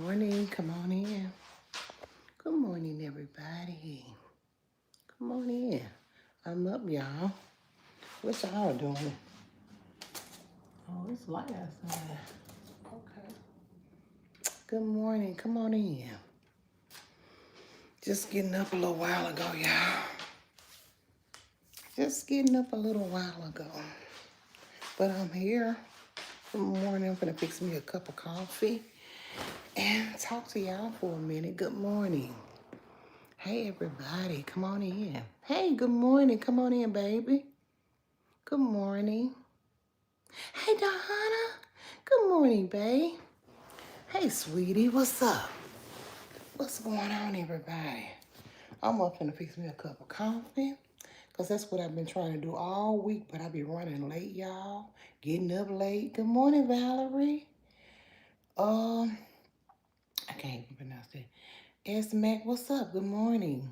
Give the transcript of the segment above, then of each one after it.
morning. Come on in. Good morning, everybody. Come on in. I'm up, y'all. What y'all doing? Oh, it's light outside. Okay. Good morning. Come on in. Just getting up a little while ago, y'all. Just getting up a little while ago. But I'm here. Good morning. I'm gonna fix me a cup of coffee and talk to y'all for a minute. Good morning. Hey, everybody. Come on in. Hey, good morning. Come on in, baby. Good morning. Hey, Donna. Good morning, babe. Hey, sweetie. What's up? What's going on, everybody? I'm up finna fix me a cup of coffee. Because that's what I've been trying to do all week. But I be running late, y'all. Getting up late. Good morning, Valerie. Um, I can't even pronounce that. S Mac, what's up? Good morning.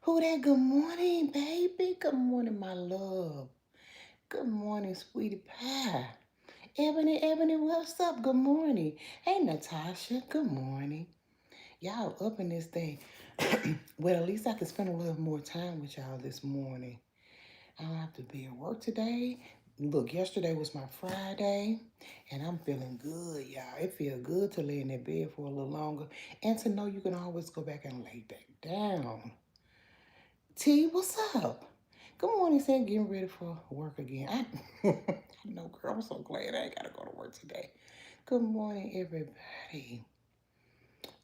Who that? Good morning, baby. Good morning, my love. Good morning, sweetie pie. Ebony, what's up? Good morning. Hey, Natasha, good morning. Y'all up in this thing. Well, at least I can spend a little more time with y'all this morning. I don't have to be at work today. Look, yesterday was my Friday, and I'm feeling good, y'all. It feels good to lay in that bed for a little longer and to know you can always go back and lay back down. T, what's up? Good morning, Sam. Getting ready for work again. I know, girl. I'm so glad I ain't got to go to work today. Good morning, everybody.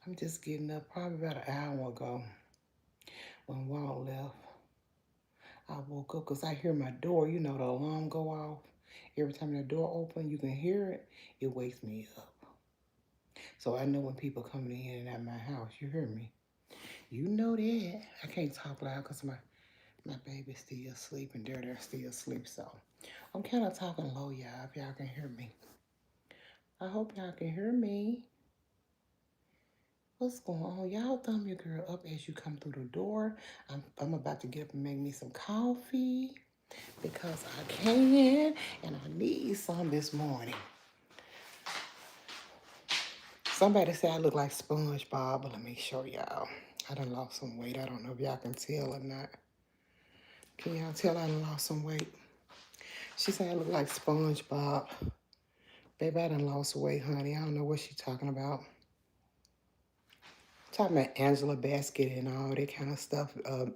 I'm just getting up probably about an hour ago when Walt left. I woke up because I hear my door, you know, the alarm go off. Every time the door open, you can hear it. It wakes me up. So I know when people coming in and out my house, you hear me. You know that. I can't talk loud because my baby's still asleep and they're still asleep. So I'm kind of talking low, y'all, if y'all can hear me. I hope y'all can hear me. What's going on? Y'all thumb your girl up as you come through the door. I'm about to get up and make me some coffee because I can and I need some this morning. Somebody said I look like SpongeBob, but let me show y'all. I done lost some weight. I don't know if y'all can tell or not. Can y'all tell I done lost some weight? She said I look like SpongeBob. Baby, I done lost weight, honey. I don't know what she talking about. Talking about Angela Bassett and all that kind of stuff.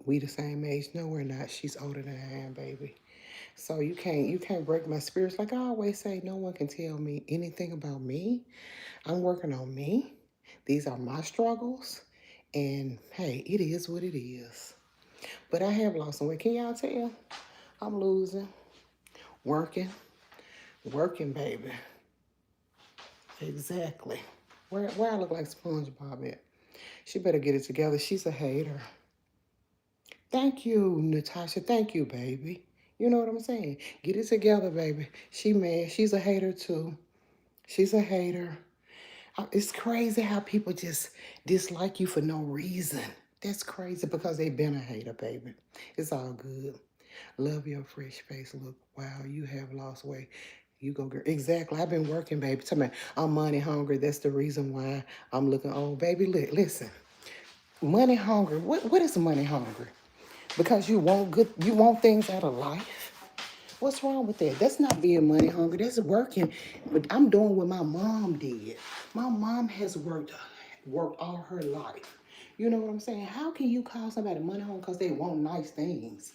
We the same age? No, we're not. She's older than I am, baby. So you can't break my spirits. Like I always say, no one can tell me anything about me. I'm working on me. These are my struggles. And hey, it is what it is. But I have lost some weight. Can y'all tell? I'm losing. Working, baby. Exactly. Where I look like SpongeBob at? She better get it together. She's a hater. Thank you, Natasha. Thank you, baby. You know what I'm saying? Get it together, baby. She mad. She's a hater too. She's a hater. It's crazy how people just dislike you for no reason. That's crazy because they've been a hater, baby. It's all good. Love your fresh face. Look, wow, you have lost weight. You go, girl. Exactly. I've been working, baby. Tell me, I'm money hungry. That's the reason why I'm looking old, baby. Listen, money hungry. What is money hungry? Because you want things out of life. What's wrong with that? That's not being money hungry. That's working. But I'm doing what my mom did. My mom has worked all her life. You know what I'm saying? How can you call somebody money hungry because they want nice things?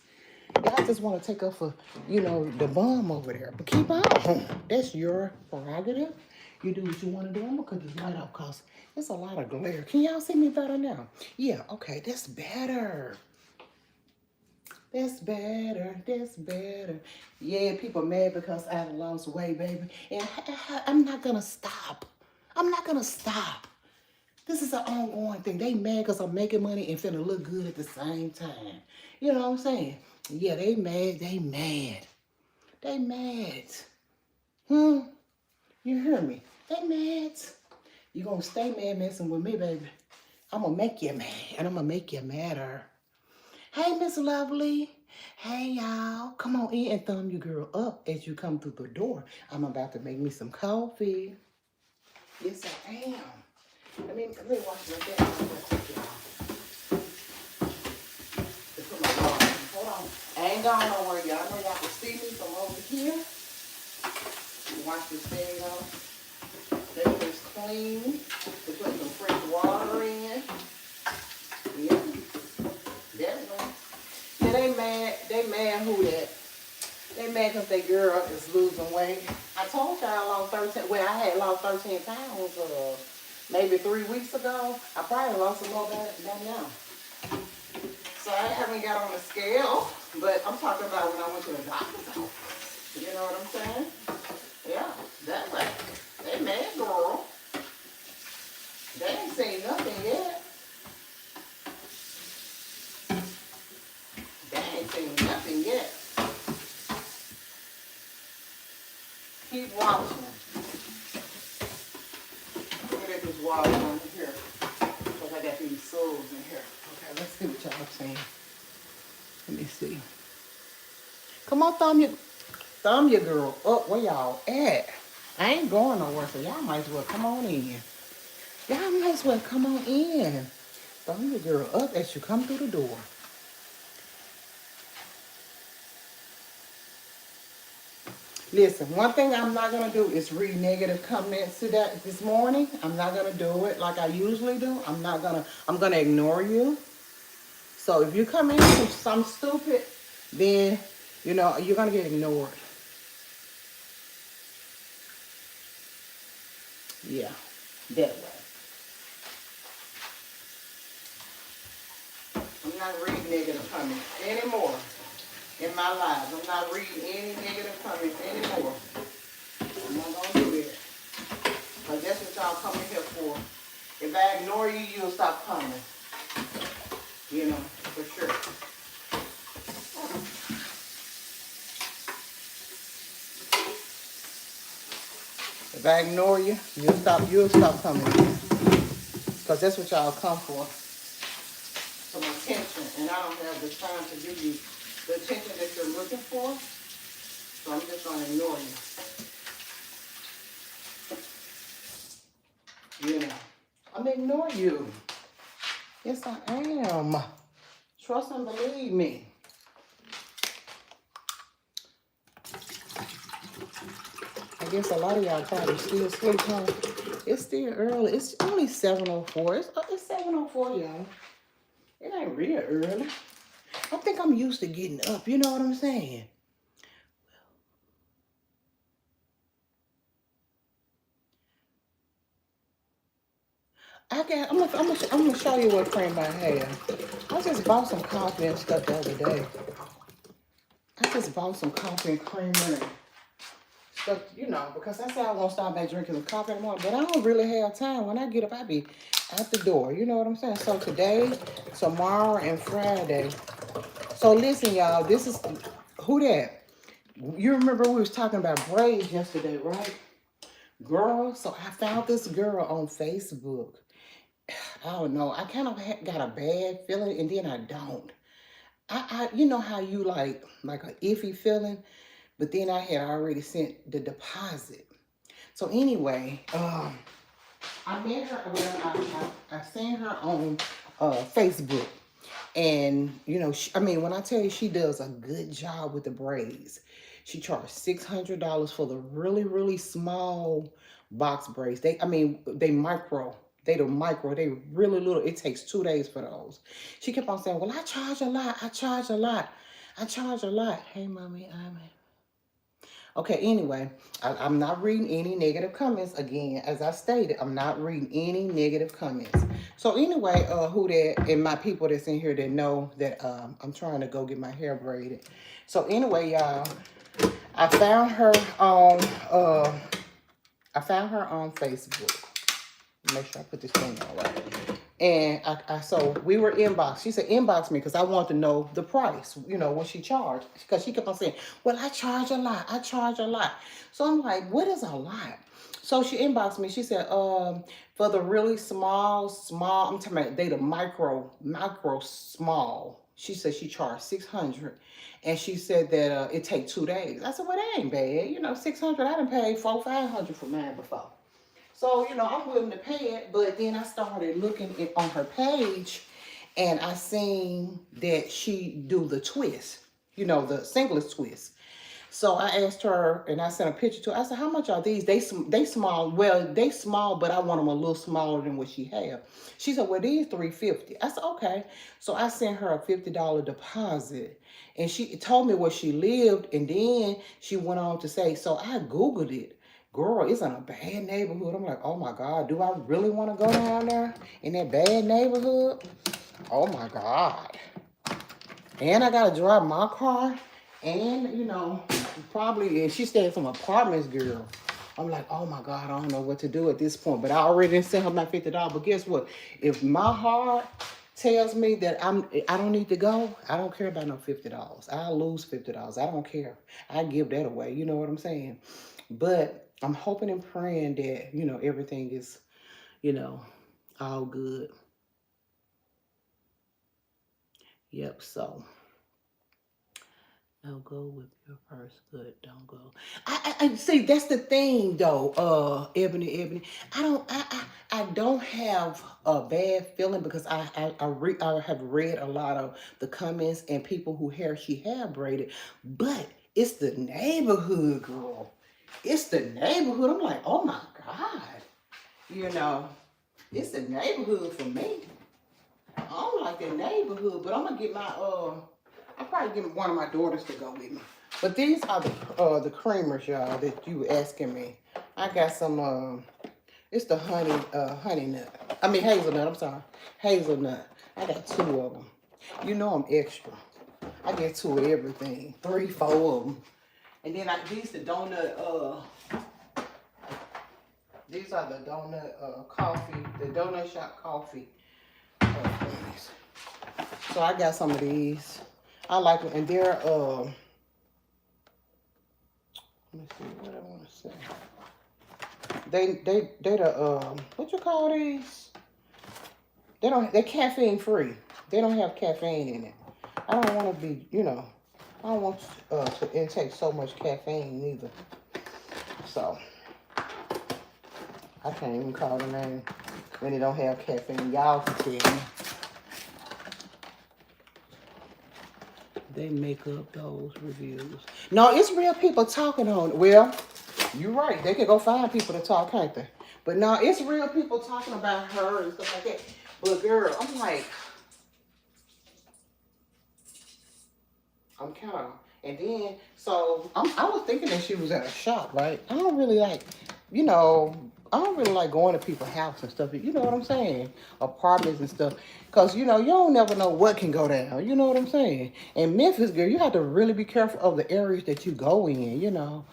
Y'all just want to take up for, the bum over there. But keep on. That's your prerogative. You do what you want to do. I'm going to cut this light off because it's a lot of glare. Can y'all see me better now? Yeah, okay, that's better. That's better. That's better. Yeah, people mad because I lost weight, baby. And I'm not going to stop. I'm not going to stop. This is an ongoing thing. They mad because I'm making money and finna look good at the same time. You know what I'm saying? Yeah, they mad. They mad. They mad. Hmm? You hear me? They mad. You gonna stay mad messing with me, baby. I'm gonna make you mad. And I'm gonna make you madder. Hey, Miss Lovely. Hey, y'all. Come on in and thumb your girl up as you come through the door. I'm about to make me some coffee. Yes, I am. Let me wash my damn real y'all. To put my water in. Hold on. I ain't gone nowhere, y'all. I know y'all can see me from over here. Wash this thing off. That is clean. To put some fresh water in. Yeah. That way. Yeah, they mad. They mad who that? They mad because their girl is losing weight. I told y'all I lost 13. Well, I had lost 13 pounds maybe 3 weeks ago. I probably lost some more than now. So I haven't got on the scale, but I'm talking about when I went to the doctor's office. You know what I'm saying? Yeah, that way. They mad, girl. They ain't seen nothing yet. They ain't seen nothing yet. Keep watching. Look at this water on here. Because I got these souls in here. Okay, let's see what y'all saying. Let me see. Come on, thumb your girl up. Where y'all at? I ain't going nowhere, so y'all might as well come on in. Y'all might as well come on in. Thumb your girl up as you come through the door. Listen, one thing I'm not going to do is read negative comments this morning. I'm not going to do it like I usually do. I'm going to ignore you. So if you come in with something stupid, then, you know, you're going to get ignored. Yeah, that way. I'm not reading negative comments anymore in my life. I'm not reading any negative comments anymore. I'm not going to do that. Because that's what y'all coming here for. If I ignore you, you'll stop coming. You know, for sure. If I ignore you, you'll stop coming. Because that's what y'all come for. Some attention. And I don't have the time to give you the attention that you're looking for. So I'm just going to ignore you. You know. I'm going to ignore you. Yes, I am. Trust and believe me. I guess a lot of y'all probably still asleep, huh? It's still early. It's only 7:04. It's 7:04, y'all. It ain't real early. I think I'm used to getting up. You know what I'm saying? I'm gonna show you what cream I have. I just bought some coffee and stuff the other day. I just bought some coffee and creamer and stuff, you know, because I said I won't stop back drinking the coffee in the morning. But I don't really have time. When I get up, I be out the door. You know what I'm saying? So today, tomorrow, and Friday. So listen, y'all. This is who that? You remember we was talking about braids yesterday, right? Girl, so I found this girl on Facebook. I don't know. I kind of got a bad feeling, and then I don't. You know how you like a iffy feeling, but then I had already sent the deposit. So anyway, I met her. Well, I seen her on Facebook, and you know, when I tell you she does a good job with the braids. She charged $600 for the really, really small box braids. They micro. They the micro. They really little. It takes 2 days for those. She kept on saying, "Well, I charge a lot. I charge a lot. I charge a lot." Hey, mommy, okay, anyway, I'm not reading any negative comments. Again, as I stated, I'm not reading any negative comments. So anyway, who that and my people that's in here that know that I'm trying to go get my hair braided. So anyway, y'all, I found her on Facebook. Make sure I put this thing on right. And so we were inbox. She said, inbox me because I want to know the price, you know, what she charged. Because she kept on saying, well, I charge a lot. I charge a lot. So I'm like, what is a lot? So she inboxed me. She said, for the really small, I'm talking about they the micro, small. She said she charged $600. And she said that it take 2 days. I said, well, that ain't bad. You know, $600, I done paid $400-500 for mine before. So, you know, I'm willing to pay it. But then I started looking on her page, and I seen that she do the twist, you know, the singlets twist. So I asked her, and I sent a picture to her. I said, "How much are these? They small. Well, they small, but I want them a little smaller than what she have." She said, "Well, these $350." I said, "Okay." So I sent her a $50 deposit, and she told me where she lived, and then she went on to say, so I googled it. Girl, it's in a bad neighborhood. I'm like, oh my God, do I really want to go down there in that bad neighborhood? Oh my God. And I gotta drive my car. And you know, probably, and she stayed some apartments, girl. I'm like, oh my God, I don't know what to do at this point. But I already didn't send her my $50. But guess what? If my heart tells me that I don't need to go, I don't care about no $50. I'll lose $50. I don't care. I give that away. You know what I'm saying? But I'm hoping and praying that, you know, everything is, you know, all good. Yep, so. Don't go with your first good. Don't go. I see. That's the thing, though. Ebony. I don't have a bad feeling because I have read a lot of the comments and people who hair she had braided, but it's the neighborhood, girl. It's the neighborhood. I'm like, oh my God. You know, it's the neighborhood for me. I don't like the neighborhood, but I'm gonna get my I'll probably get one of my daughters to go with me. But these are the creamers, y'all, that you were asking me. I got some it's the honey nut. I mean hazelnut, I'm sorry. Hazelnut. I got two of them. You know I'm extra. I get two of everything. 3, 4 of them. And then these the donut these are the donut coffee, the donut shop coffee things. So I got some of these. I like them, and they're let me see what I want to say. They the what you call these? They're caffeine free. They don't have caffeine in it. I don't want to be, you know, I don't want to intake so much caffeine either. So I can't even call the name when they don't have caffeine. Y'all can tell me. They make up those reviews. No, it's real people talking on it. Well, you're right. They can go find people to talk, can't they? But no, it's real people talking about her and stuff like that. But girl, I'm like, I'm kind of, and then, so I was thinking that she was at a shop, right? I don't really like, you know, I don't really like going to people's house and stuff. You know what I'm saying? Apartments and stuff. Because, you know, you don't never know what can go down. You know what I'm saying? And Memphis, girl, you have to really be careful of the areas that you go in, you know.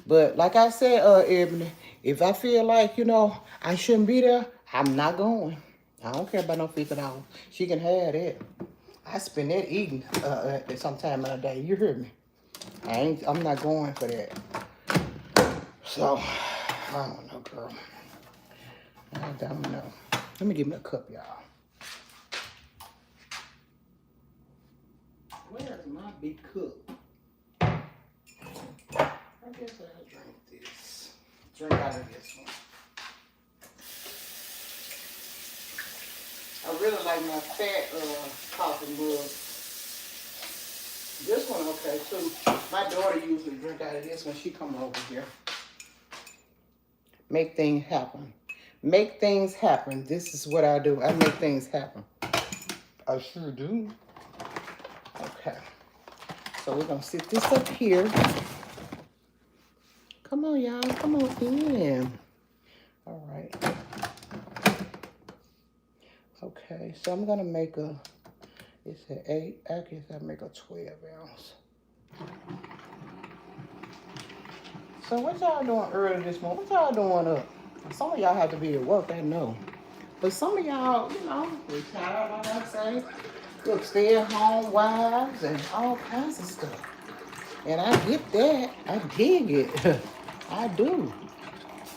But like I said, Ebony, if I feel like, you know, I shouldn't be there, I'm not going. I don't care about no $50. She can have that. I spend that eating at some time of the day. You hear me? I'm not going for that. So, I don't know, girl. I don't know. Let me give me a cup, y'all. Where's my big cup? I guess I'll drink this. Drink out of this one. I really like my fat coffee mug. This one okay too. My daughter usually drink out of this when she come over here. Make things happen. Make things happen. This is what I do. I make things happen. I sure do. Okay. So we're gonna sit this up here. Come on, y'all. Come on in. All right. Okay, so I'm gonna make it's an 8, I guess I make a 12 ounce. So what y'all doing early this morning? What y'all doing up? Some of y'all have to be at work, I know. But some of y'all, you know, retired, like I say, look, stay at home wives and all kinds of stuff. And I get that. I dig it. I do.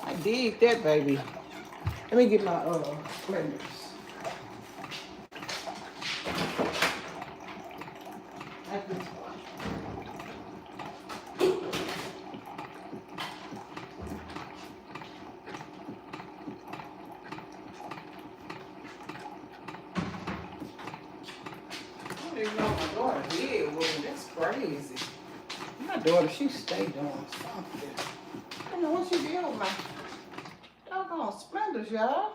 I dig that, baby. Let me get my blenders. don't even know what my daughter did with me. That's crazy. My daughter, she stay doing something. I don't know what she did with my doggone splendors, y'all.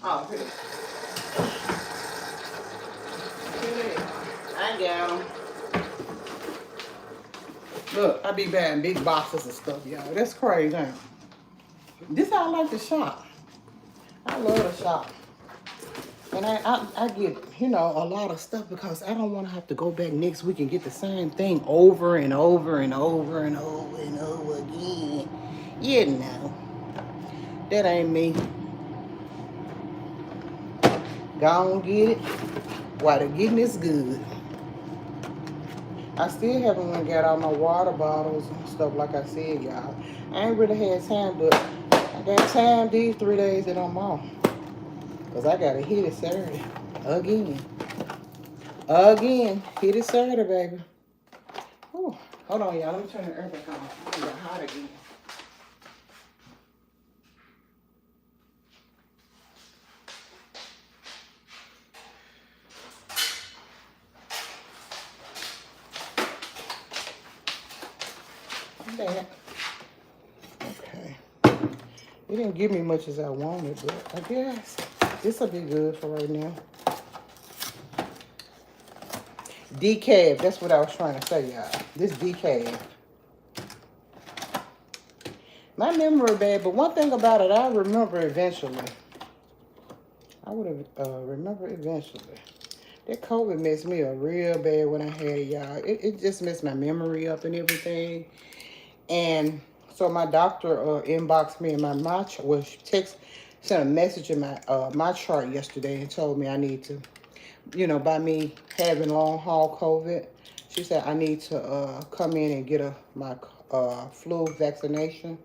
Oh, here. Here. I got them. Look, I be buying big boxes of stuff, y'all. That's crazy, ain't it? This how I like to shop. I love to shop. And I get, you know, a lot of stuff because I don't want to have to go back next week and get the same thing over and over and over and over and over again. You know, that ain't me. Go on, get it while the getting is good. I still haven't went and got all my water bottles and stuff like I said, y'all. I ain't really had time, but I got time these 3 days that I'm off. Because I got to hit it Saturday. Again. Again. Hit it Saturday, baby. Whew. Hold on, y'all. Let me turn the air back on. It's getting hot again. I'm back. Okay. It didn't give me much as I wanted, but I guess this will be good for right now. Decaf. That's what I was trying to say, y'all. This decaf. My memory bad, but one thing about it, I remember eventually. I would have remember eventually. That COVID messed me up real bad when I had it, y'all. It just messed my memory up and everything. And so my doctor inboxed me and sent a message in my chart yesterday and told me I need to, you know, by me having long haul COVID, she said I need to come in and get my flu vaccination,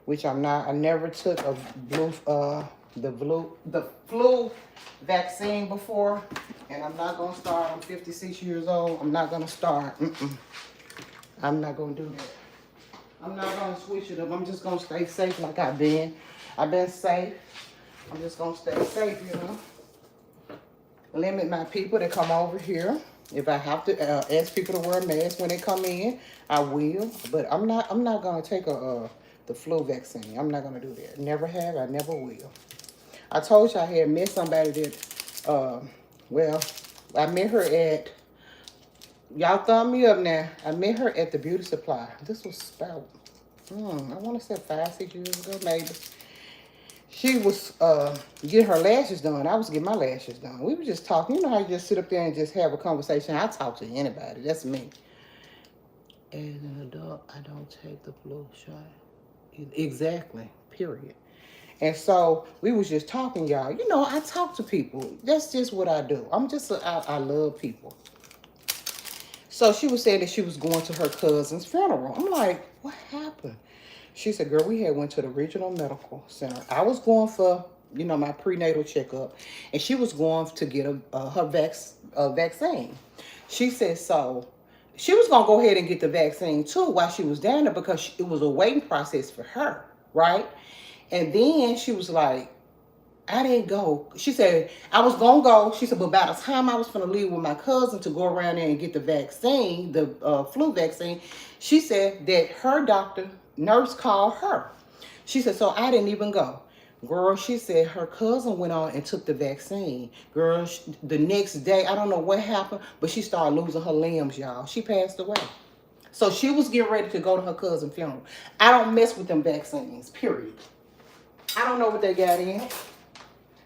which I'm not. I never took the flu vaccine before, and I'm not gonna start. I'm 56 years old. I'm not gonna start. I'm not gonna do that. I'm not gonna switch it up. I'm just gonna stay safe like I've been. I've been safe. I'm just gonna stay safe, you know. Limit my people that come over here. If I have to ask people to wear a mask when they come in, I will. But I'm not gonna take the flu vaccine. I'm not gonna do that. Never have. I never will. I told you I had met somebody that, well, I met her at. Y'all thumb me up now. I met her at the beauty supply. This was about, I want to say 5-6 years ago, maybe. She was getting her lashes done. I was getting my lashes done. We were just talking. You know how you just sit up there and just have a conversation. I talk to anybody. That's me. As an adult, I don't take the flu shot. Exactly. Period. And so we was just talking, y'all. You know, I talk to people. That's just what I do. I love people. So she was saying that she was going to her cousin's funeral. I'm like, what happened? She said, girl, we had went to the regional medical center. I was going for, you know, my prenatal checkup. And she was going to get her vaccine. She said, so she was going to go ahead and get the vaccine too while she was down there because it was a waiting process for her, right? And then she was like, I didn't go. She said, I was going to go. She said, but by the time I was going to leave with my cousin to go around there and get the vaccine, the flu vaccine, she said that her nurse called her. She said, so I didn't even go. Girl, she said her cousin went on and took the vaccine. Girl, the next day, I don't know what happened, but she started losing her limbs, y'all. She passed away. So she was getting ready to go to her cousin's funeral. I don't mess with them vaccines, period. I don't know what they got in.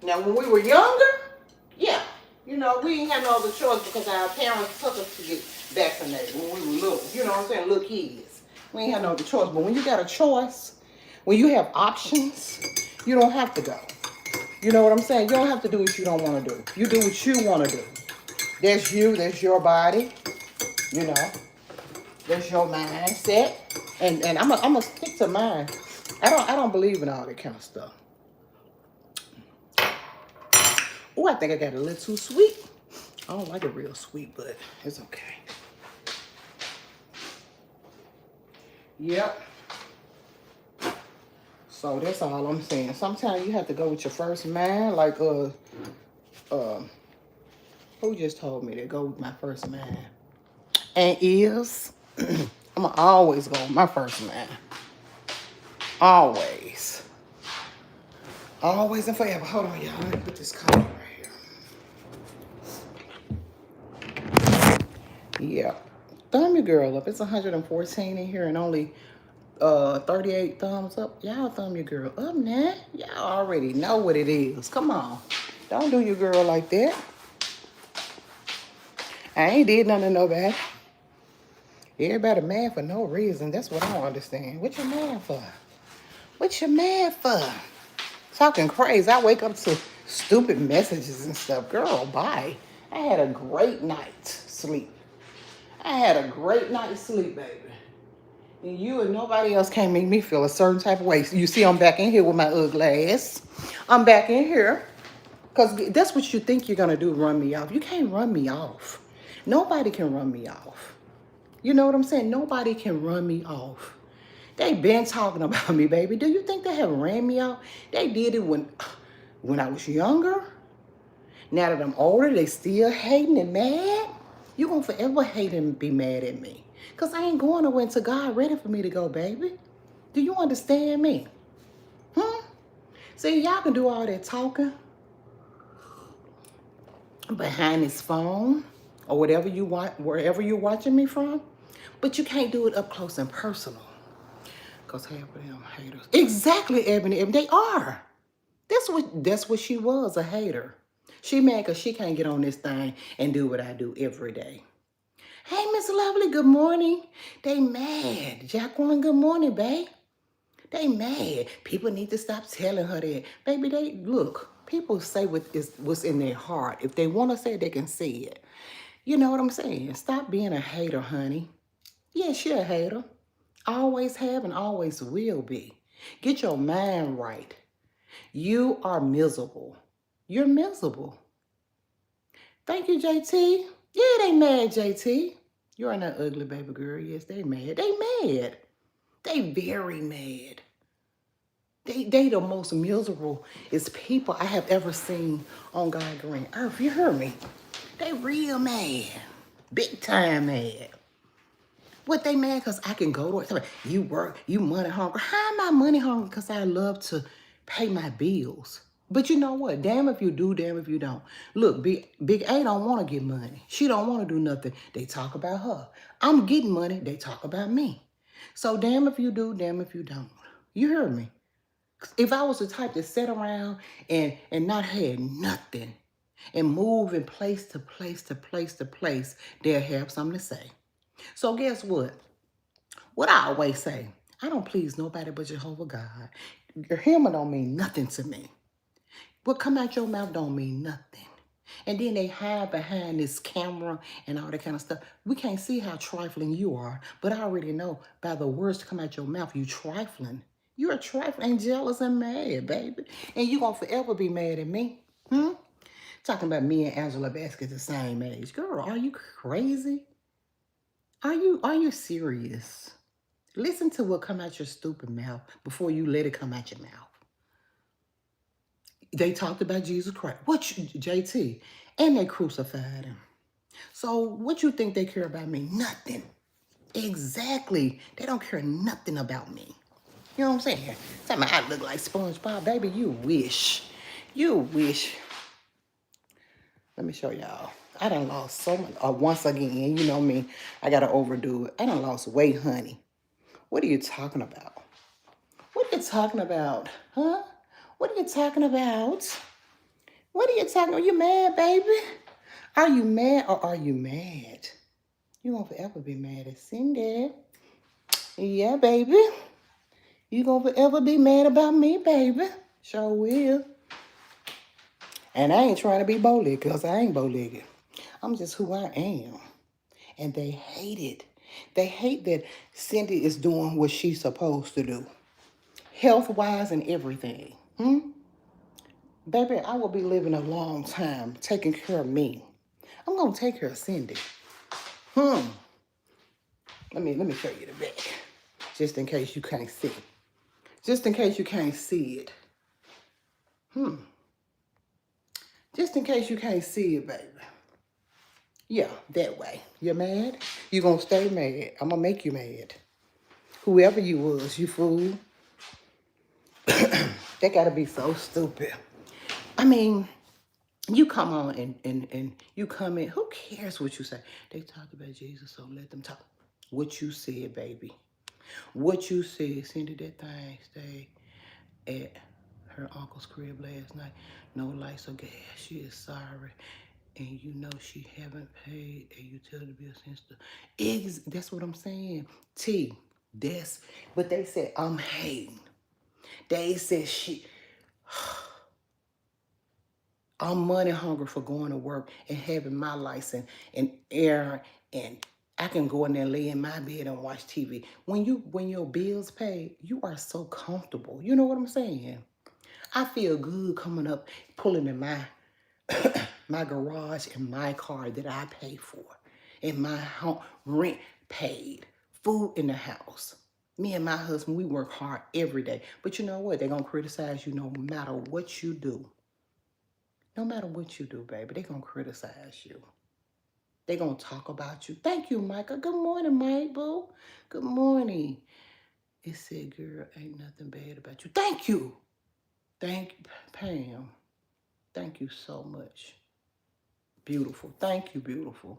Now, when we were younger, yeah, you know, we didn't have no other choice because our parents took us to get vaccinated when we were little, you know what I'm saying, little kids. We ain't have no other choice. But when you got a choice, when you have options, you don't have to go. You know what I'm saying? You don't have to do what you don't want to do. You do what you want to do. That's you. That's your body. You know, that's your mindset. And I'm gonna stick to mine. I don't believe in all that kind of stuff. Oh, I think I got a little too sweet. I don't like it real sweet, but it's okay. Yep. So that's all I'm saying. Sometimes you have to go with your first mind, like what Who just told me to go with my first man? And is I'm gonna always go with my first man. Always. Always and forever. Hold on, y'all. Let me put this collar right here. Yeah. Thumb your girl up. It's 114 in here and only 38 thumbs up. Y'all thumb your girl up now. Y'all already know what it is. Come on. Don't do your girl like that. I ain't did nothing to nobody. Everybody mad for no reason. That's what I don't understand. What you mad for? What you mad for? Talking crazy. I wake up to stupid messages and stuff. Girl, bye. I had a great night's sleep. I had a great night's sleep, baby. And you and nobody else can't make me feel a certain type of way. You see, I'm back in here with my ugly ass. I'm back in here. Because that's what you think you're going to do, run me off. You can't run me off. Nobody can run me off. You know what I'm saying? Nobody can run me off. They been talking about me, baby. Do you think they have ran me off? They did it when I was younger. Now that I'm older, they still hating and mad. You gonna forever hate and be mad at me. Because I ain't going nowhere until God ready for me to go, baby. Do you understand me? See, y'all can do all that talking behind this phone or whatever you want, wherever you're watching me from. But you can't do it up close and personal. Because half of them haters. Exactly, Ebony. They are. That's what she was, a hater. She mad because she can't get on this thing and do what I do every day. Hey, Miss Lovely, good morning. They mad. Jacqueline, good morning, babe. They mad. People need to stop telling her that. Baby, look, people say what's in their heart. If they want to say it, they can say it. You know what I'm saying? Stop being a hater, honey. Yeah, she a hater. Always have and always will be. Get your mind right. You are miserable. You're miserable. Thank you, JT. Yeah, they mad, JT. You are not ugly, baby girl. Yes, they mad. They mad. They very mad. They the most miserable is people I have ever seen on God green earth. You heard me? They real mad. Big time mad. What they mad because I can go to work. You work, you money hungry. How am I money hungry? Because I love to pay my bills. But you know what? Damn if you do, damn if you don't. Look, Big A don't want to get money. She don't want to do nothing. They talk about her. I'm getting money. They talk about me. So damn if you do, damn if you don't. You heard me? If I was the type to sit around and not have nothing and move in place to place to place to place, they'll have something to say. So guess what? What I always say, I don't please nobody but Jehovah God. Your humor don't mean nothing to me. What come out your mouth don't mean nothing. And then they hide behind this camera and all that kind of stuff. We can't see how trifling you are, but I already know by the words to come out your mouth, you trifling. You're trifling, jealous and mad, baby. And you gonna forever be mad at me. Talking about me and Angela Baskett the same age. Girl, are you crazy? Are you serious? Listen to what come out your stupid mouth before you let it come out your mouth. They talked about Jesus Christ. JT? And they crucified him. So what you think they care about me? Nothing. Exactly. They don't care nothing about me. You know what I'm saying? Tell me I look like SpongeBob. Baby, you wish. You wish. Let me show y'all. I done lost so much. Once again, you know me. I got to overdo it. I done lost weight, honey. What are you talking about? What are you talking about? Huh? What are you talking about? What are you talking about? Are you mad, baby? Are you mad or are you mad? You won't forever be mad at Cindy. Yeah, baby. You gonna forever be mad about me, baby. Sure will. And I ain't trying to be bow-legged because I ain't bow-legged. I'm just who I am. And they hate it. They hate that Cindy is doing what she's supposed to do. Health-wise and everything. Baby, I will be living a long time taking care of me. I'm going to take care of Cindy. Let me show you the back. Just in case you can't see. Just in case you can't see it. Just in case you can't see it, baby. Yeah, that way. You're mad? You gonna stay mad. I'm gonna make you mad. Whoever you was, you fool. They gotta be so stupid. I mean, you come on and you come in. Who cares what you say? They talk about Jesus, so let them talk. What you said, baby. What you said. Cindy, that thing stay at her uncle's crib last night. No lights or gas. She is sorry. And you know she haven't paid a utility bill since that's what I'm saying. T, that's, but they said I'm hating. They said I'm money hungry for going to work and having my license and air, and I can go in there, lay in my bed and watch TV. When your bills paid, you are so comfortable. You know what I'm saying? I feel good coming up, pulling in my my garage and my car that I pay for, and my home rent paid, food in the house. Me and my husband, we work hard every day. But you know what? They're gonna criticize you no matter what you do. No matter what you do, baby, they're gonna criticize you. They're gonna talk about you. Thank you, Micah. Good morning, Mike Boo. Good morning. It said, girl, ain't nothing bad about you. Thank you. Thank you, Pam. Thank you so much. Beautiful. Thank you, beautiful.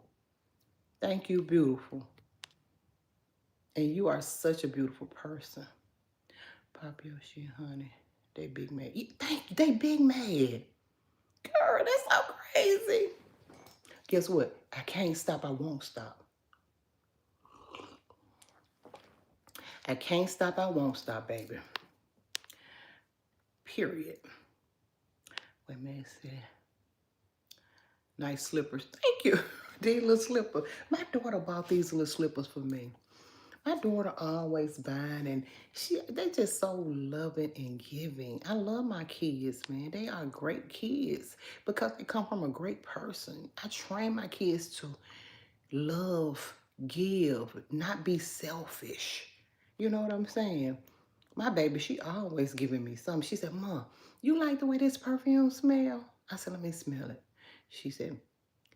Thank you, beautiful. And you are such a beautiful person. Pop your shit, honey. They big mad. Thank you. They big mad. Girl, that's so crazy. Guess what? I can't stop. I won't stop. I can't stop. I won't stop, baby. Period. Wait a minute. Nice slippers. Thank you. These little slippers. My daughter bought these little slippers for me. My daughter always buying, and they just so loving and giving. I love my kids, man. They are great kids because they come from a great person. I train my kids to love, give, not be selfish. You know what I'm saying? My baby, she always giving me something. She said, Mom, you like the way this perfume smell? I said, let me smell it. She said,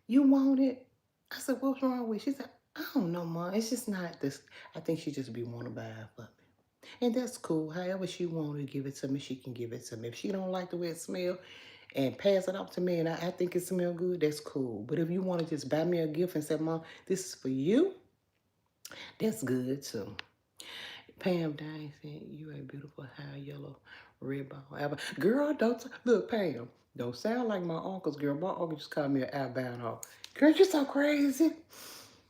you want it? I said, what's wrong with it? She said, I don't know, Mom. It's just not this. I think she just be want to buy it for me. And that's cool. However she want to give it to me, she can give it to me. If she don't like the way it smell and pass it off to me and I think it smell good, that's cool. But if you want to just buy me a gift and say, Mom, this is for you, that's good too. Pam Dang said, you a beautiful high yellow red ball. Girl, don't, look, Pam, don't sound like my uncles, girl. My uncle just called me an albino. Girl, you're so crazy.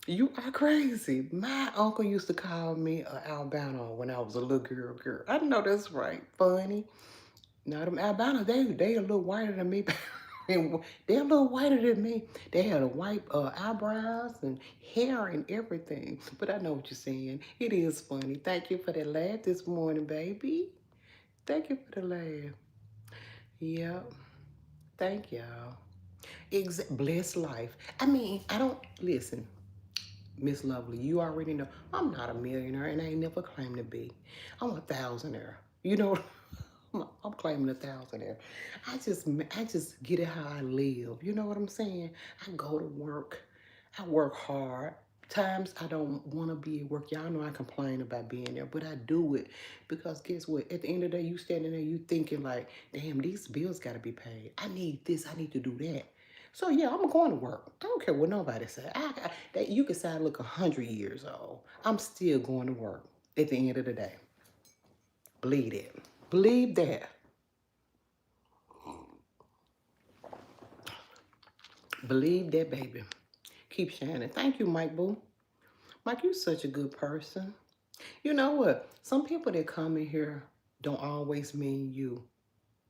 You are crazy. My uncle used to call me an albino when I was a little girl. I know that's right. Funny. Now them albino, they a little whiter than me. And they're a little whiter than me. They had a white eyebrows and hair and everything. But I know what you're saying. It is funny. Thank you for that laugh this morning, baby. Thank you for the laugh. Yep. Thank y'all. Blessed life. I mean, I don't listen. Miss Lovely, you already know I'm not a millionaire and I ain't never claimed to be. I'm a thousandaire. You know, I'm claiming a thousandaire. I just get it how I live. You know what I'm saying? I go to work. I work hard. Times I don't want to be at work. Y'all know I complain about being there, but I do it because guess what? At the end of the day, you standing there, you thinking like, damn, these bills got to be paid. I need this. I need to do that. So yeah, I'm going to work. I don't care what nobody say. That you can say I look 100 years old. I'm still going to work at the end of the day. Believe it. Believe that. Believe that, baby. Keep shining. Thank you, Mike Boo. Mike, you're such a good person. You know what? Some people that come in here don't always mean you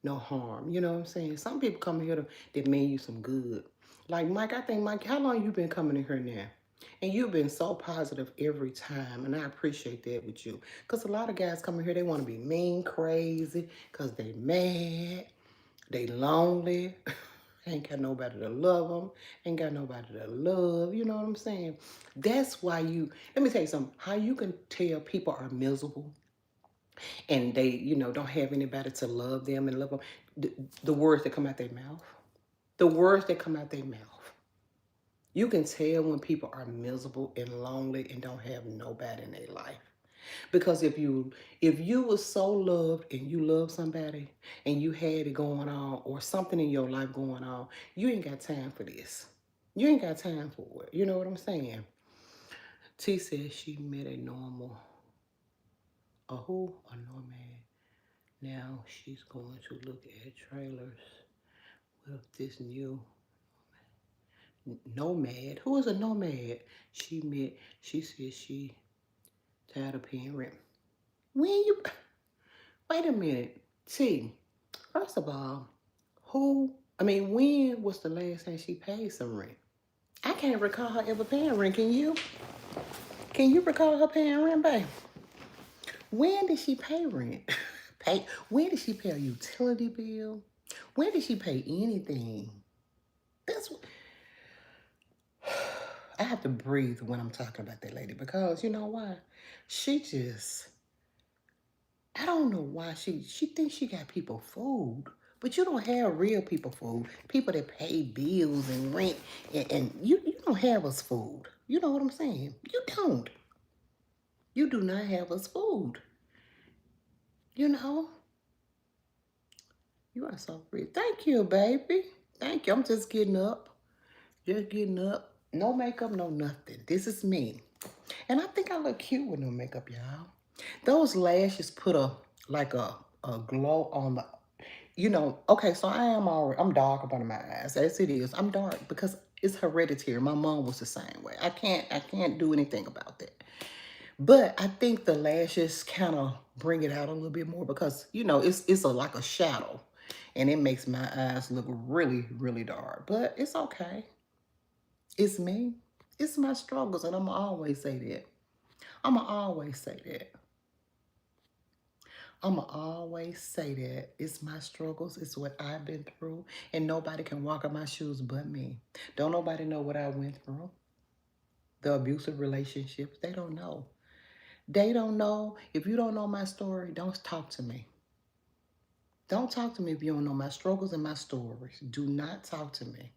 no harm. You know what I'm saying? Some people come in here that mean you some good. Like Mike, I think Mike, how long you been coming in here now? And you've been so positive every time, and I appreciate that with you. Because a lot of guys come in here, they want to be mean, crazy, because they mad, they lonely, ain't got nobody to love them, ain't got nobody to love, you know what I'm saying? That's why let me tell you something, how you can tell people are miserable and they, don't have anybody to love them and love them, the words that come out their mouth. The words that come out their mouth. You can tell when people are miserable and lonely and don't have nobody in their life. Because if you were so loved and you love somebody and you had it going on or something in your life going on, you ain't got time for this. You ain't got time for it. You know what I'm saying? T says she met a normal, a who? A nomad. Now she's going to look at trailers with this new nomad. Who is a nomad? She met, she said she tired of paying rent. When you, wait a minute. T, first of all, when was the last time she paid some rent? I can't recall her ever paying rent. Can you? Can you recall her paying rent, babe? When did she pay rent? When did she pay a utility bill? When did she pay anything? That's what I have to breathe when I'm talking about that lady because you know why? She just I don't know why she thinks she got people food. But you don't have real people food. People that pay bills and rent and you don't have us food. You know what I'm saying? You don't. You do not have us food. You know? You are so pretty. Thank you, baby. Thank you. I'm just getting up. Just getting up. No makeup, no nothing. This is me. And I think I look cute with no makeup, y'all. Those lashes put a glow on the okay, so I'm dark up under my eyes. As it is. I'm dark because it's hereditary. My mom was the same way. I can't do anything about that. But I think the lashes kind of bring it out a little bit more because it's like a shadow. And it makes my eyes look really, really dark. But it's okay. It's me. It's my struggles, and I'ma always say that. I'ma always say that. I'ma always say that. It's my struggles. It's what I've been through. And nobody can walk in my shoes but me. Don't nobody know what I went through. The abusive relationships. They don't know. They don't know. If you don't know my story, don't talk to me. Don't talk to me if you don't know my struggles and my stories. Do not talk to me.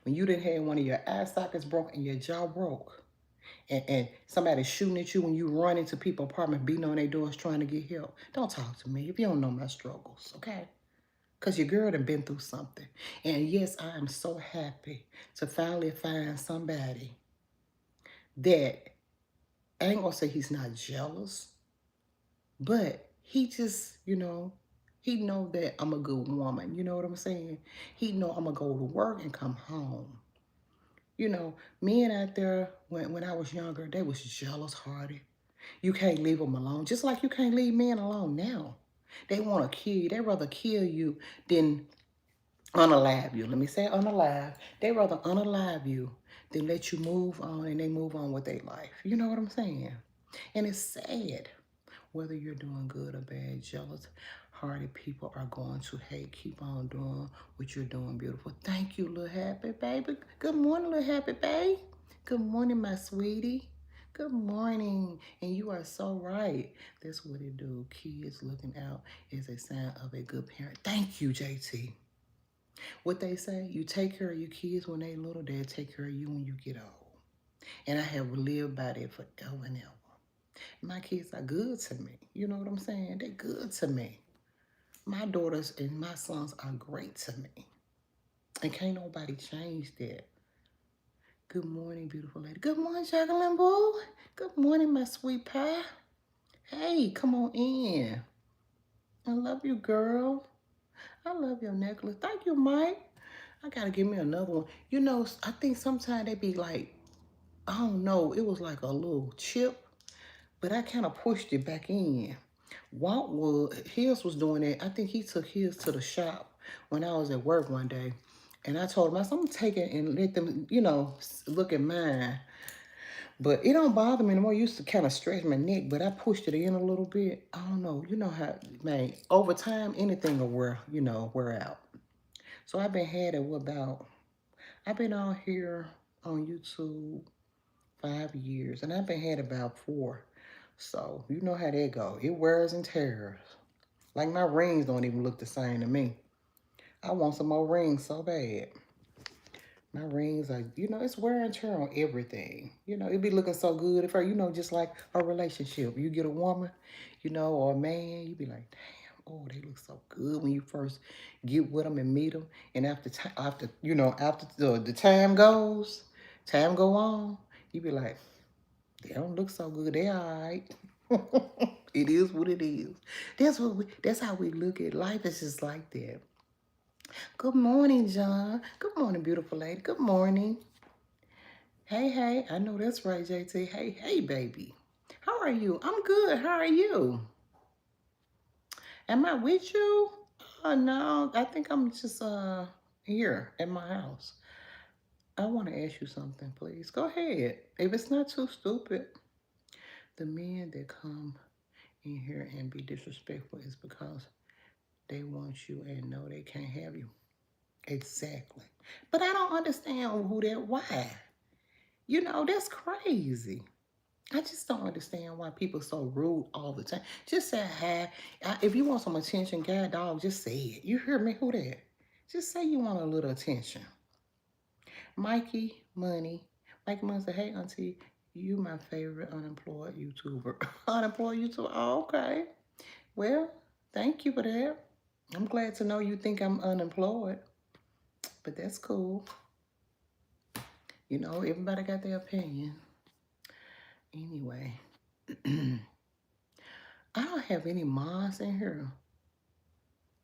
When you didn't have one of your eye sockets broke and your jaw broke, and somebody shooting at you when you run into people's apartment, beating on their doors trying to get help, don't talk to me if you don't know my struggles, okay? Because your girl done been through something. And yes, I am so happy to finally find somebody that, I ain't gonna say he's not jealous, but he just, he know that I'm a good woman. You know what I'm saying? He know I'm gonna go to work and come home. Men out there, when I was younger, they was jealous hearted. You can't leave them alone. Just like you can't leave men alone now. They want to kill you. They rather kill you than unalive you. Let me say unalive. They rather unalive you than let you move on and they move on with their life. You know what I'm saying? And it's sad. Whether you're doing good or bad, jealous hearted people are going to hate. Keep on doing what you're doing, beautiful. Thank you, little happy baby. Good morning, little happy babe. Good morning, my sweetie. Good morning. And you are so right. That's what it do. Kids looking out is a sign of a good parent. Thank you, JT. What they say, you take care of your kids when they little, they'll take care of you when you get old. And I have lived by that forever and ever. My kids are good to me. You know what I'm saying? They're good to me. My daughters and my sons are great to me. And can't nobody change that. Good morning, beautiful lady. Good morning, Jacqueline Boo. Good morning, my sweet pie. Hey, come on in. I love you, girl. I love your necklace. Thank you, Mike. I gotta give me another one. I think sometimes they be like, I don't know, it was like a little chip, but I kind of pushed it back in. His was doing it. I think he took his to the shop when I was at work one day. And I told him, I'm going to take it and let them, look at mine. But it don't bother me anymore. It used to kind of stretch my neck, but I pushed it in a little bit. I don't know. You know how, man, over time, anything will wear out. So I've been I've been on here on YouTube 5 years, and I've been had about 4. So you know how that go. It wears and tears. Like my rings don't even look the same to me. I want some more rings so bad. My rings are, it's wear and tear on everything. It be looking so good if her, just like a relationship. You get a woman, or a man, you be like, damn, oh, they look so good when you first get with them and meet them. And after the time go on, you be like, they don't look so good. They all right. It is what it is. That's how we look at life. It's just like that. Good morning, John. Good morning, beautiful lady. Good morning. Hey, hey. I know that's right, JT. Hey, hey, baby. How are you? I'm good. How are you? Am I with you? No. I think I'm just here at my house. I want to ask you something, please. Go ahead. If it's not too stupid, the men that come in here and be disrespectful is because they want you and know they can't have you. Exactly. But I don't understand why. That's crazy. I just don't understand why people so rude all the time. Just say hi. If you want some attention, God dog, just say it. You hear me? Who that? Just say you want a little attention. Mikey Money. Mikey Money said, hey, auntie, you my favorite unemployed YouTuber. Unemployed YouTuber? Oh, okay. Well, thank you for that. I'm glad to know you think I'm unemployed, but that's cool. Everybody got their opinion. Anyway, I don't have any mods in here.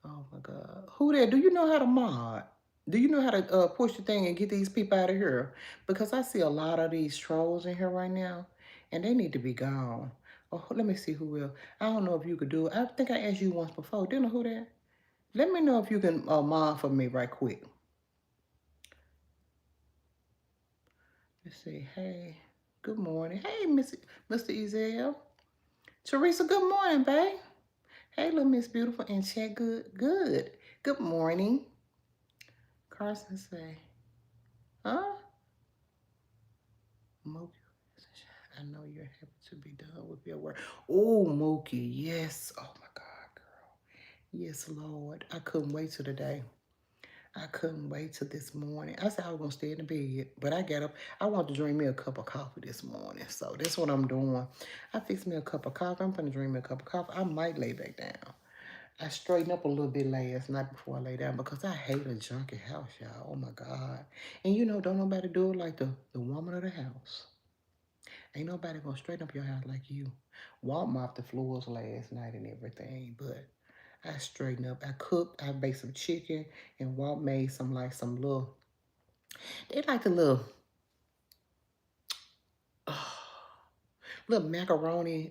Oh my God. Who there? Do you know how to mod? Do you know how to push the thing and get these people out of here? Because I see a lot of these trolls in here right now, and they need to be gone. Oh, let me see who will. I don't know if you could do it. I think I asked you once before. Didn't know who that? Let me know if you can mod for me right quick. Let's see. Hey, good morning. Hey, Mr. Ezel. Teresa, good morning, babe. Hey, little Miss Beautiful and chat good. Good. Good morning. Carson say, huh? Mookie, I know you're happy to be done with your work. Oh, Mookie, yes. Oh my God, girl. Yes, Lord. I couldn't wait till today. I couldn't wait till this morning. I said I was gonna stay in the bed, but I got up. I want to drink me a cup of coffee this morning. So that's what I'm doing. I fixed me a cup of coffee. I'm gonna drink me a cup of coffee. I might lay back down. I straightened up a little bit last night before I lay down because I hate a junky house, y'all. Oh my God. And don't nobody do it like the woman of the house. Ain't nobody gonna straighten up your house like you. Walt mopped the floors last night and everything, but I straightened up. I cooked. I baked some chicken, and Walt made some little. They like the little, little macaroni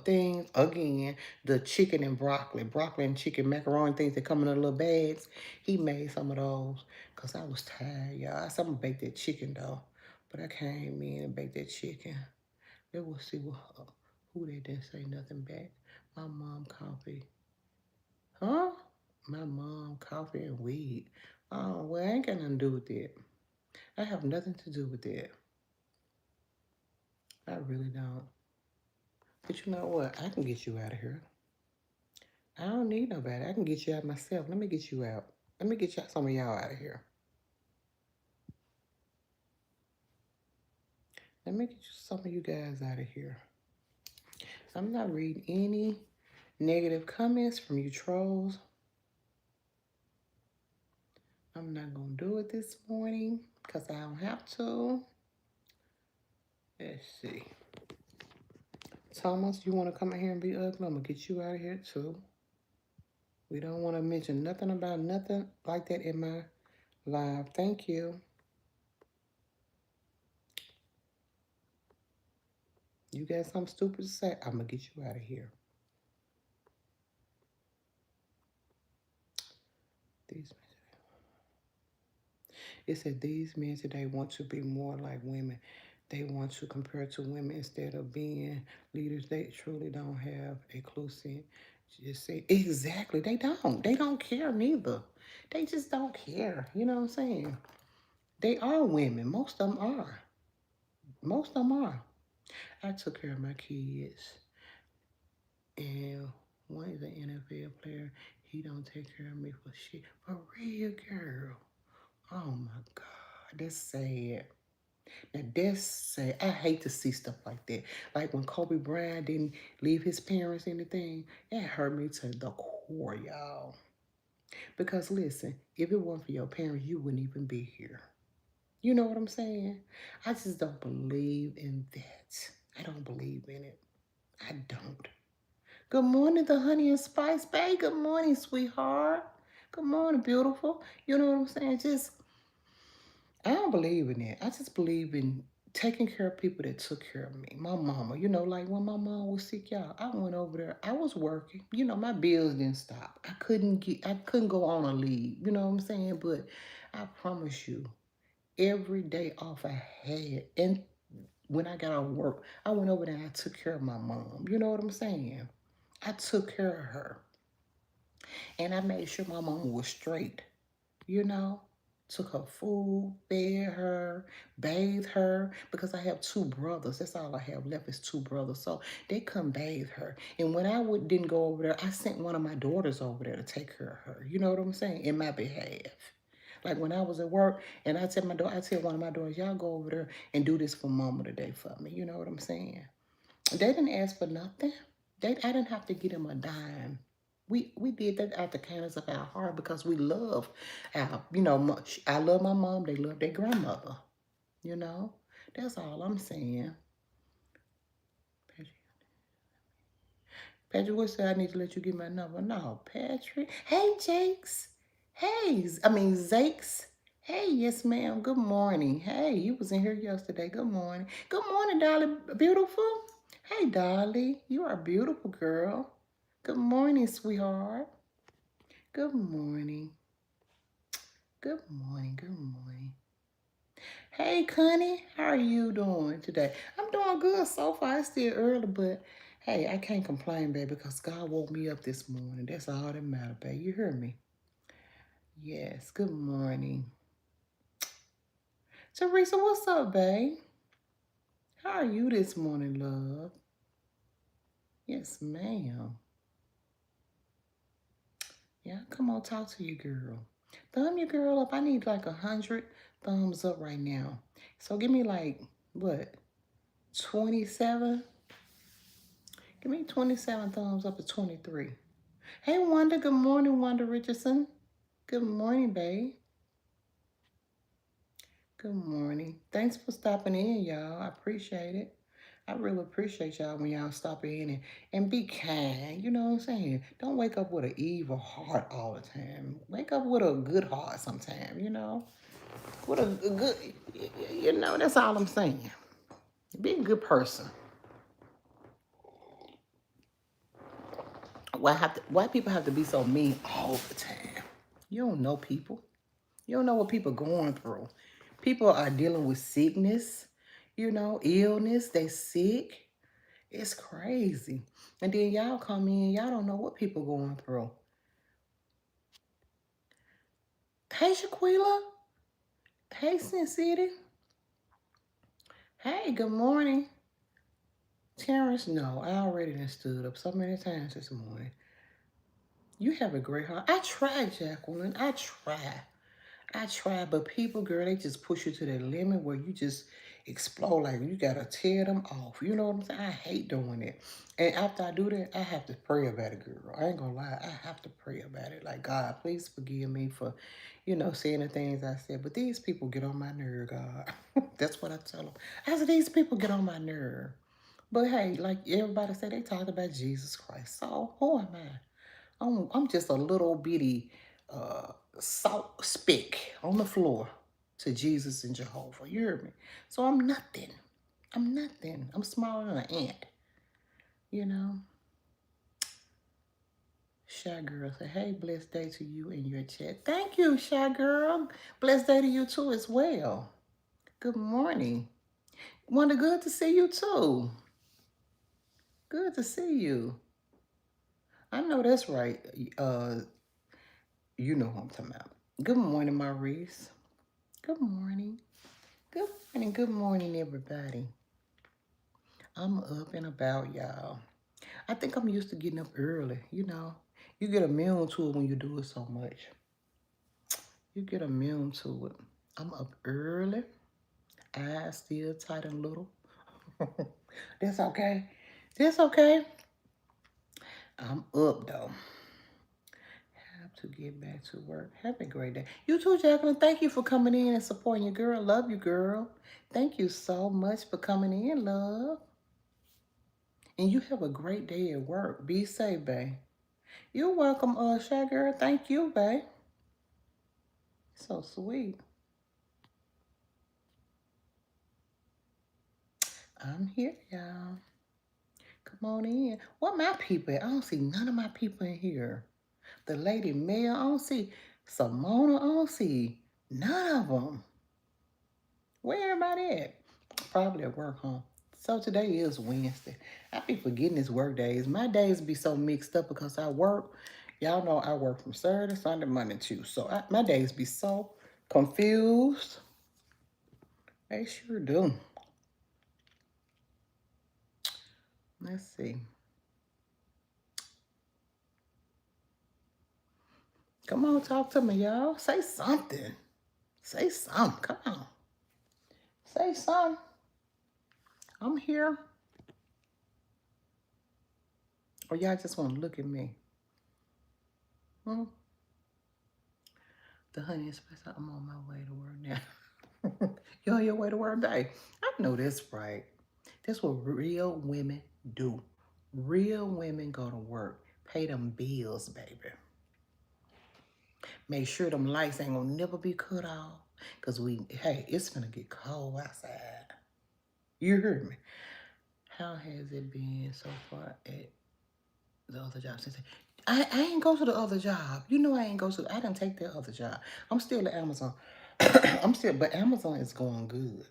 things. Again, the chicken and broccoli and chicken macaroni things that come in the little bags. He made some of those because I was tired, y'all. I said I'm gonna bake that chicken though, but I came in and baked that chicken. Then we'll see who they didn't say nothing back. My mom coffee. Huh? My mom coffee and weed. Oh, well, I ain't got nothing to do with that. I have nothing to do with that. I really don't. But you know what? I can get you out of here. I don't need nobody. I can get you out myself. Let me get you out. Let me get some of y'all out of here. Let me get some of you guys out of here. I'm not reading any negative comments from you trolls. I'm not going to do it this morning because I don't have to. Let's see. Thomas, you want to come in here and be ugly? I'm going to get you out of here too. We don't want to mention nothing about nothing like that in my live. Thank you. You got something stupid to say? I'm going to get you out of here. It said these men today want to be more like women. They want to compare to women instead of being leaders. They truly don't have a clue. Just say exactly. They don't. They don't care neither. They just don't care. You know what I'm saying? They are women. Most of them are. Most of them are. I took care of my kids, and one is an NFL player. He don't take care of me for shit. For real, girl. Oh my God. That's sad. Now that's sad. I hate to see stuff like that. Like when Kobe Bryant didn't leave his parents anything, it hurt me to the core, y'all. Because listen, if it weren't for your parents, you wouldn't even be here. You know what I'm saying? I just don't believe in that. I don't believe in it. I don't. Good morning, the Honey and Spice Bay. Good morning, sweetheart. Good morning, beautiful. You know what I'm saying? I don't believe in it. I just believe in taking care of people that took care of me. My mama, like when my mom was sick, y'all, I went over there. I was working. My bills didn't stop. I couldn't go on a leave. You know what I'm saying? But I promise you, every day off I had, and when I got out of work, I went over there and I took care of my mom. You know what I'm saying? I took care of her. And I made sure my mom was straight, you know. Took her food, fed her, bathed her, because I have two brothers. That's all I have left is two brothers. So they come bathe her. And when didn't go over there, I sent one of my daughters over there to take care of her. You know what I'm saying? In my behalf. Like when I was at work, and I tell one of my daughters, y'all go over there and do this for mama today for me. You know what I'm saying? They didn't ask for nothing. I didn't have to get them a dime. We did that out the kindness of our heart because we love much. I love my mom. They love their grandmother. You know, that's all I'm saying. Patrick would say I need to let you get my number. No, Patrick. Hey, Jakes. Hey, Zakes. Hey, yes, ma'am. Good morning. Hey, you was in here yesterday. Good morning. Good morning, Dolly. Beautiful. Hey, Dolly. You are a beautiful girl. Good morning, sweetheart. Good morning. Good morning. Good morning. Hey, Connie. How are you doing today? I'm doing good so far. It's still early, but hey, I can't complain, baby, because God woke me up this morning. That's all that matters, baby. You hear me? Yes. Good morning. Teresa, what's up, babe? How are you this morning, love? Yes, ma'am. Yeah, come on, talk to you, girl. Thumb your girl up. I need like 100 thumbs up right now. So give me like, what, 27? Give me 27 thumbs up to 23. Hey, Wanda. Good morning, Wanda Richardson. Good morning, babe. Good morning. Thanks for stopping in, y'all. I appreciate it. I really appreciate y'all when y'all stop in and be kind. You know what I'm saying? Don't wake up with an evil heart all the time. Wake up with a good heart sometime, With a good, that's all I'm saying. Be a good person. Why people have to be so mean all the time? You don't know people. You don't know what people are going through. People are dealing with sickness, illness. They sick. It's crazy. And then y'all come in, y'all don't know what people going through. Hey, Shaquila. Hey, Sin City. Hey, good morning. Terrence, no, I already done stood up so many times this morning. You have a great heart. I tried, Jacqueline. I try, but people, girl, they just push you to the limit where you just explode. Like you gotta tear them off. You know what I'm saying? I hate doing it. And after I do that, I have to pray about it, girl. I ain't gonna lie. I have to pray about it. Like, God, please forgive me for, saying the things I said. But these people get on my nerve, God. That's what I tell them. I said, these people get on my nerve. But hey, like everybody said, they talk about Jesus Christ. So who am I? I'm just a little bitty uh, salt speck on the floor to Jesus and Jehovah. You hear me? So I'm nothing. I'm nothing. I'm smaller than an ant. You know? Shy Girl say, hey, blessed day to you in your chat. Thank you, Shy Girl. Blessed day to you too as well. Good morning. Wanda, good to see you too. Good to see you. I know that's right. You know who I'm talking about. Good morning, Maurice. Good morning. Good morning. Good morning, everybody. I'm up and about, y'all. I think I'm used to getting up early. You get immune to it when you do it so much. You get immune to it. I'm up early. Eyes still tight and little. That's okay. That's okay. I'm up though. Have to get back to work. Have a great day. You too, Jacqueline. Thank you for coming in and supporting your girl. Love you, girl. Thank you so much for coming in, love. And you have a great day at work. Be safe, babe. You're welcome, Shy Girl. Thank you, babe. So sweet. I'm here, y'all. Come on in. What my people at? I don't see none of my people in here. The Lady Mayor, I don't see Simona, I don't see none of them. Where everybody at? Probably at work, huh? So today is Wednesday. I be forgetting it's work days. My days be so mixed up because I work. Y'all know I work from Saturday, Sunday, Monday, too. So my days be so confused. They sure do. Let's see. Come on, talk to me, y'all. Say something. Say something. Come on. Say something. I'm here. Or y'all just want to look at me. Hmm? The Honey Espresso, I'm on my way to work now. You on your way to work, babe? I know that's right. That's what real women do. Real women go to work. Pay them bills, baby. Make sure them lights ain't gonna never be cut off. Cause hey, it's gonna get cold outside. You heard me. How has it been so far at the other job since I ain't go to the other job. You know I ain't go to I didn't take that other job. I'm still at Amazon. But Amazon is going good.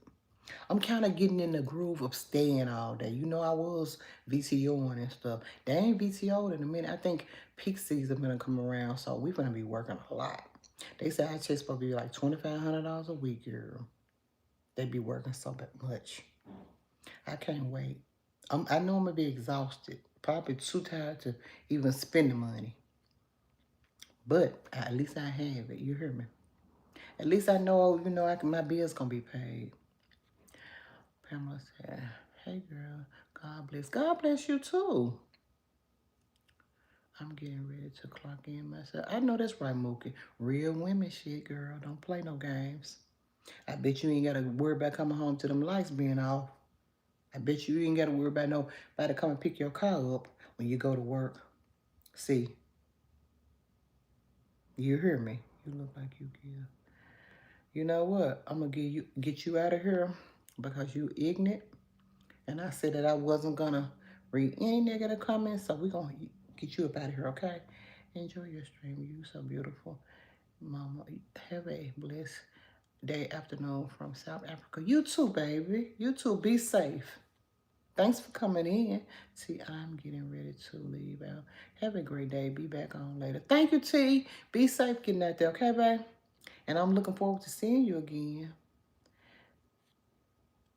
I'm kind of getting in the groove of staying all day. You know, I was VTOing and stuff. They ain't VTO'd in a minute. I think peak season gonna come around, so we're gonna be working a lot. They say I just supposed to be like $2,500 a week, girl. They be working so much. I can't wait. I know I'm gonna be exhausted. Probably too tired to even spend the money. But at least I have it. You hear me? At least I know, my bills gonna be paid. Pamela said, hey girl, God bless. God bless you too. I'm getting ready to clock in myself. I know that's right, Mookie. Real women shit, girl. Don't play no games. I bet you ain't got to worry about coming home to them lights being off. I bet you ain't got to worry about nobody come and pick your car up when you go to work. See, you hear me? You look like you give. You know what? I'm going to get you out of here because you ignorant. And I said that I wasn't going to read any negative comments, so we're going to get you up out of here, okay? Enjoy your stream. You so beautiful. Mama, have a blessed day, afternoon from South Africa. You too, baby. You too. Be safe. Thanks for coming in. See, I'm getting ready to leave out. Have a great day. Be back on later. Thank you, T. Be safe getting out there, okay, babe? And I'm looking forward to seeing you again.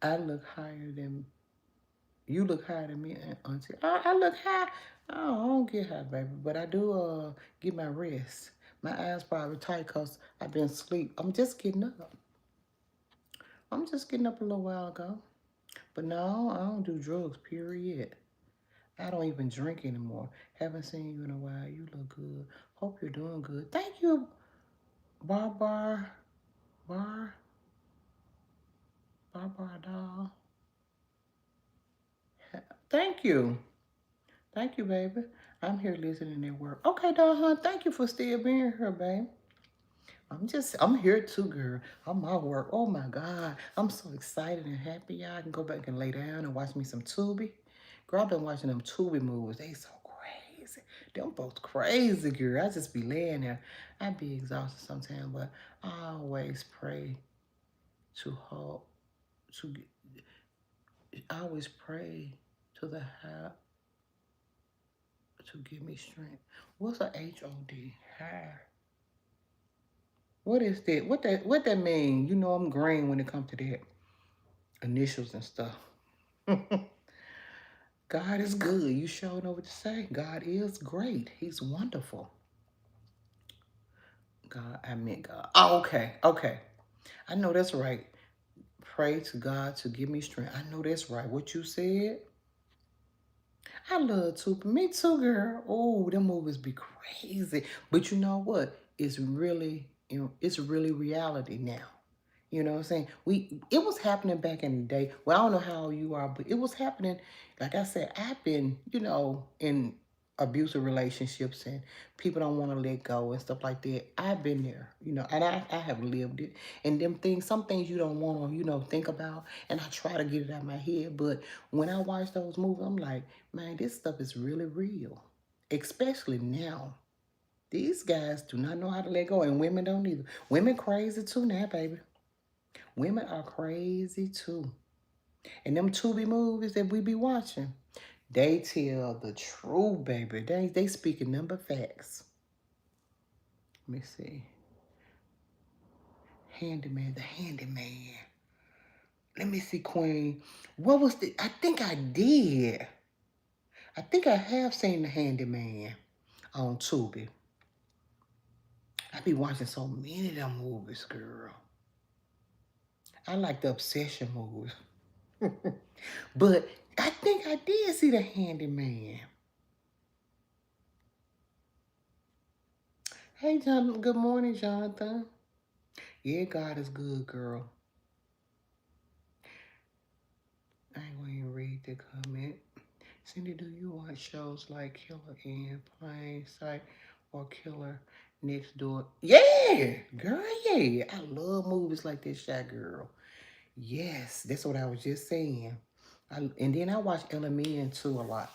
I look higher than you look higher than me, Auntie. I look high. Oh, I don't get high, baby. But I do get my rest. My eyes probably tight because I've been asleep. I'm just getting up. I'm just getting up a little while ago. But no, I don't do drugs, period. I don't even drink anymore. Haven't seen you in a while. You look good. Hope you're doing good. Thank you, Bar. Doll. Thank you. Thank you, baby. I'm here listening at work. Okay, doll, hon. Thank you for still being here, babe. I'm here too, girl. I'm at work. Oh my God. I'm so excited and happy. Y'all I can go back and lay down and watch me some Tubi. Girl, I've been watching them Tubi movies. They so crazy. Them both crazy, girl. I just be laying there. I be exhausted sometimes, but I always pray to hope, to, I always pray to the high, to give me strength. What's a H-O-D? High. What is that? What that mean? You know I'm green when it comes to that. Initials and stuff. God is good. You sure know what to say. God is great. He's wonderful. God, I meant God. Oh, okay. I know that's right. Pray to God to give me strength. I know that's right. What you said. I love Tupac. Me too, girl. Oh, them movies be crazy. But you know what? It's really reality now. You know what I'm saying? It was happening back in the day. Well, I don't know how old you are, but it was happening. Like I said, I've been, in abusive relationships and people don't want to let go and stuff like that. I've been there, and I have lived it. And them things, some things you don't want to, think about. And I try to get it out of my head. But when I watch those movies, I'm like, man, this stuff is really real. Especially now. These guys do not know how to let go, and women don't either. Women crazy too now, baby. Women are crazy too. And them Tubi movies that we be watching, they tell the truth, baby. They speaking number facts. Let me see. Handyman, the handyman. Let me see, Queen. What was the? I think I did. I think I have seen the handyman on Tubi. I be watching so many of them movies, girl. I like the obsession movies. But I think I did see the handyman. Hey, John. Good morning, Jonathan. Yeah, God is good, girl. I ain't gonna even read the comment. Cindy, do you watch shows like Killer in Plain Sight or Killer Next Door? Yeah, girl, yeah. I love movies like this, Shy Girl. Yes, that's what I was just saying. And then I watch Element too a lot.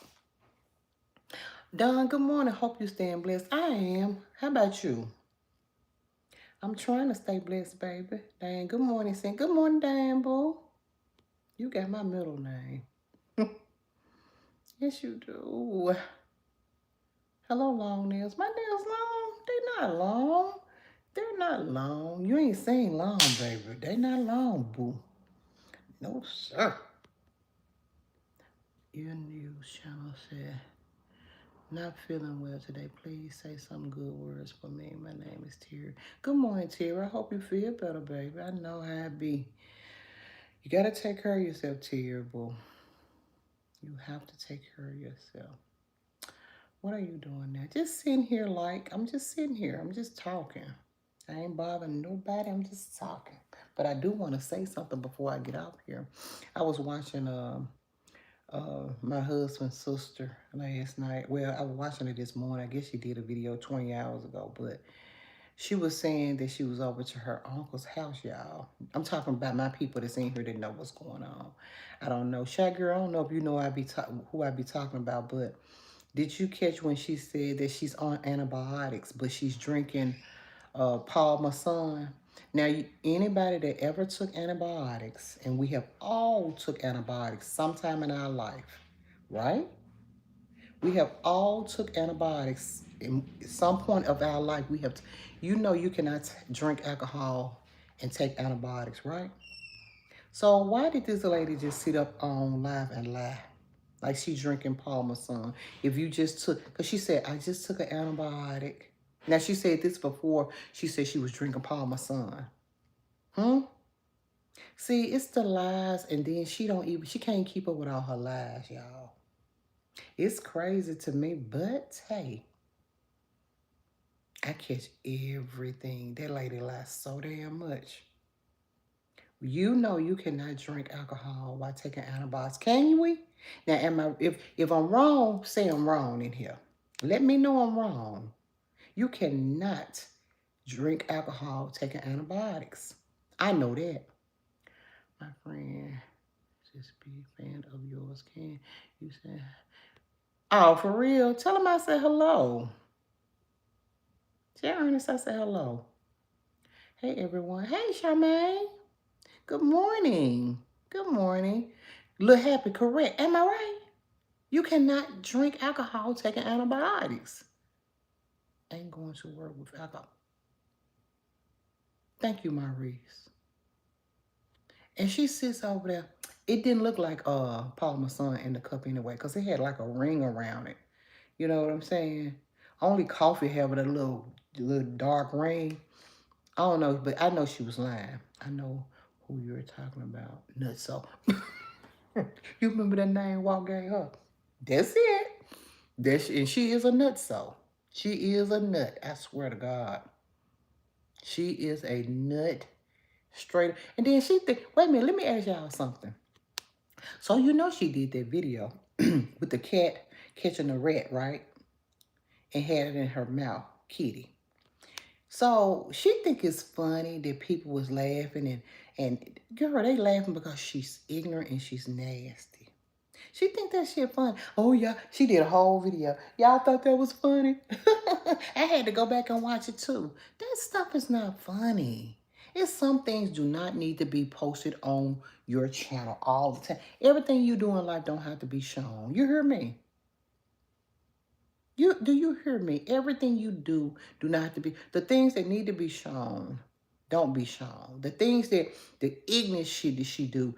Don, good morning. Hope you staying blessed. I am. How about you? I'm trying to stay blessed, baby. Diane, good morning, Cindy. Good morning, Diane, boo. You got my middle name. Yes, you do. Hello, long nails. My nails long? They not long. They're not long. You ain't saying long, baby. They not long, boo. No, sir. Your news channel said, not feeling well today. Please say some good words for me. My name is Terry. Good morning, Terry. I hope you feel better, baby. I know how it be. You got to take care of yourself, Terry, boo. You have to take care of yourself. What are you doing now? Just sitting here I'm just sitting here. I'm just talking. I ain't bothering nobody. I'm just talking. But I do want to say something before I get out here. I was watching my husband's sister last night. Well, I was watching it this morning. I guess she did a video 20 hours ago. But she was saying that she was over to her uncle's house, y'all. I'm talking about my people that's in here that know what's going on. I don't know. Shy Girl, I don't know if you know who I be talking about, but did you catch when she said that she's on antibiotics, but she's drinking Paul Masson? Now, anybody that ever took antibiotics, and we have all took antibiotics sometime in our life, right? We have all took antibiotics in some point of our life. You cannot drink alcohol and take antibiotics, right? So why did this lady just sit up on live and lie? Like she's drinking Parmesan. If you just took, because she said, I just took an antibiotic. Now she said this before. She said she was drinking Parmesan. See, it's the lies, and then she can't keep up with all her lies, y'all. It's crazy to me, but hey, I catch everything. That lady lies so damn much. You know you cannot drink alcohol while taking antibiotics. Can we? Now, if I'm wrong, say I'm wrong in here. Let me know I'm wrong. You cannot drink alcohol taking antibiotics. I know that. My friend, just be a fan of yours. Can you say? Oh, for real? Tell him I said hello. Tell Ernest I said hello. Hey, everyone. Hey, Charmaine. Good morning. Good morning. Look happy, correct. Am I right? You cannot drink alcohol taking antibiotics. Ain't going to work with alcohol. Thank you, Maurice. And she sits over there. It didn't look like Parmesan in the cup anyway, because it had like a ring around it. You know what I'm saying? Only coffee have a little dark ring. I don't know, but I know she was lying. I know who you were talking about. Nutso. You remember that name Walt gave her? That's it. And she is a nutso. She is a nut. I swear to God. She is a nut straight. And then she think, wait a minute, let me ask y'all something. So you know she did that video with the cat catching the rat, right? And had it in her mouth, Kitty. So she think it's funny that people was laughing and girl, they laughing because she's ignorant and she's nasty. She think that shit funny. Oh yeah, she did a whole video. Y'all thought that was funny? I had to go back and watch it too. That stuff is not funny. It's some things do not need to be posted on your channel all the time. Everything you do in life don't have to be shown. You hear me? Do you hear me? Everything you do not have to be. The things that need to be shown, don't be shown. The things that the ignorant shit that she do,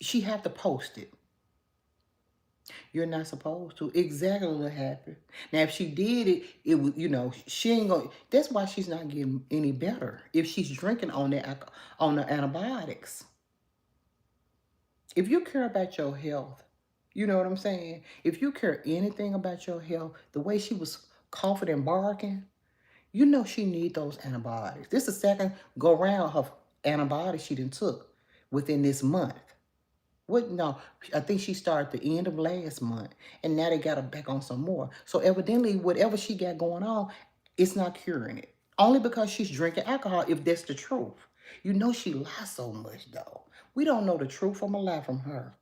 she have to post it. You're not supposed to. Exactly what happened. Now, if she did it, it would, you know, she ain't gonna. That's why she's not getting any better. If she's drinking on the antibiotics. If you care about your health, you know what I'm saying? If you care anything about your health, the way she was coughing and barking, you know she need those antibiotics. This is the second go round of antibiotics she done took within this month. What? No, I think she started the end of last month, and now they got her back on some more. So evidently, whatever she got going on, it's not curing it. Only because she's drinking alcohol, if that's the truth. You know she lies so much, though. We don't know the truth from a lie from her.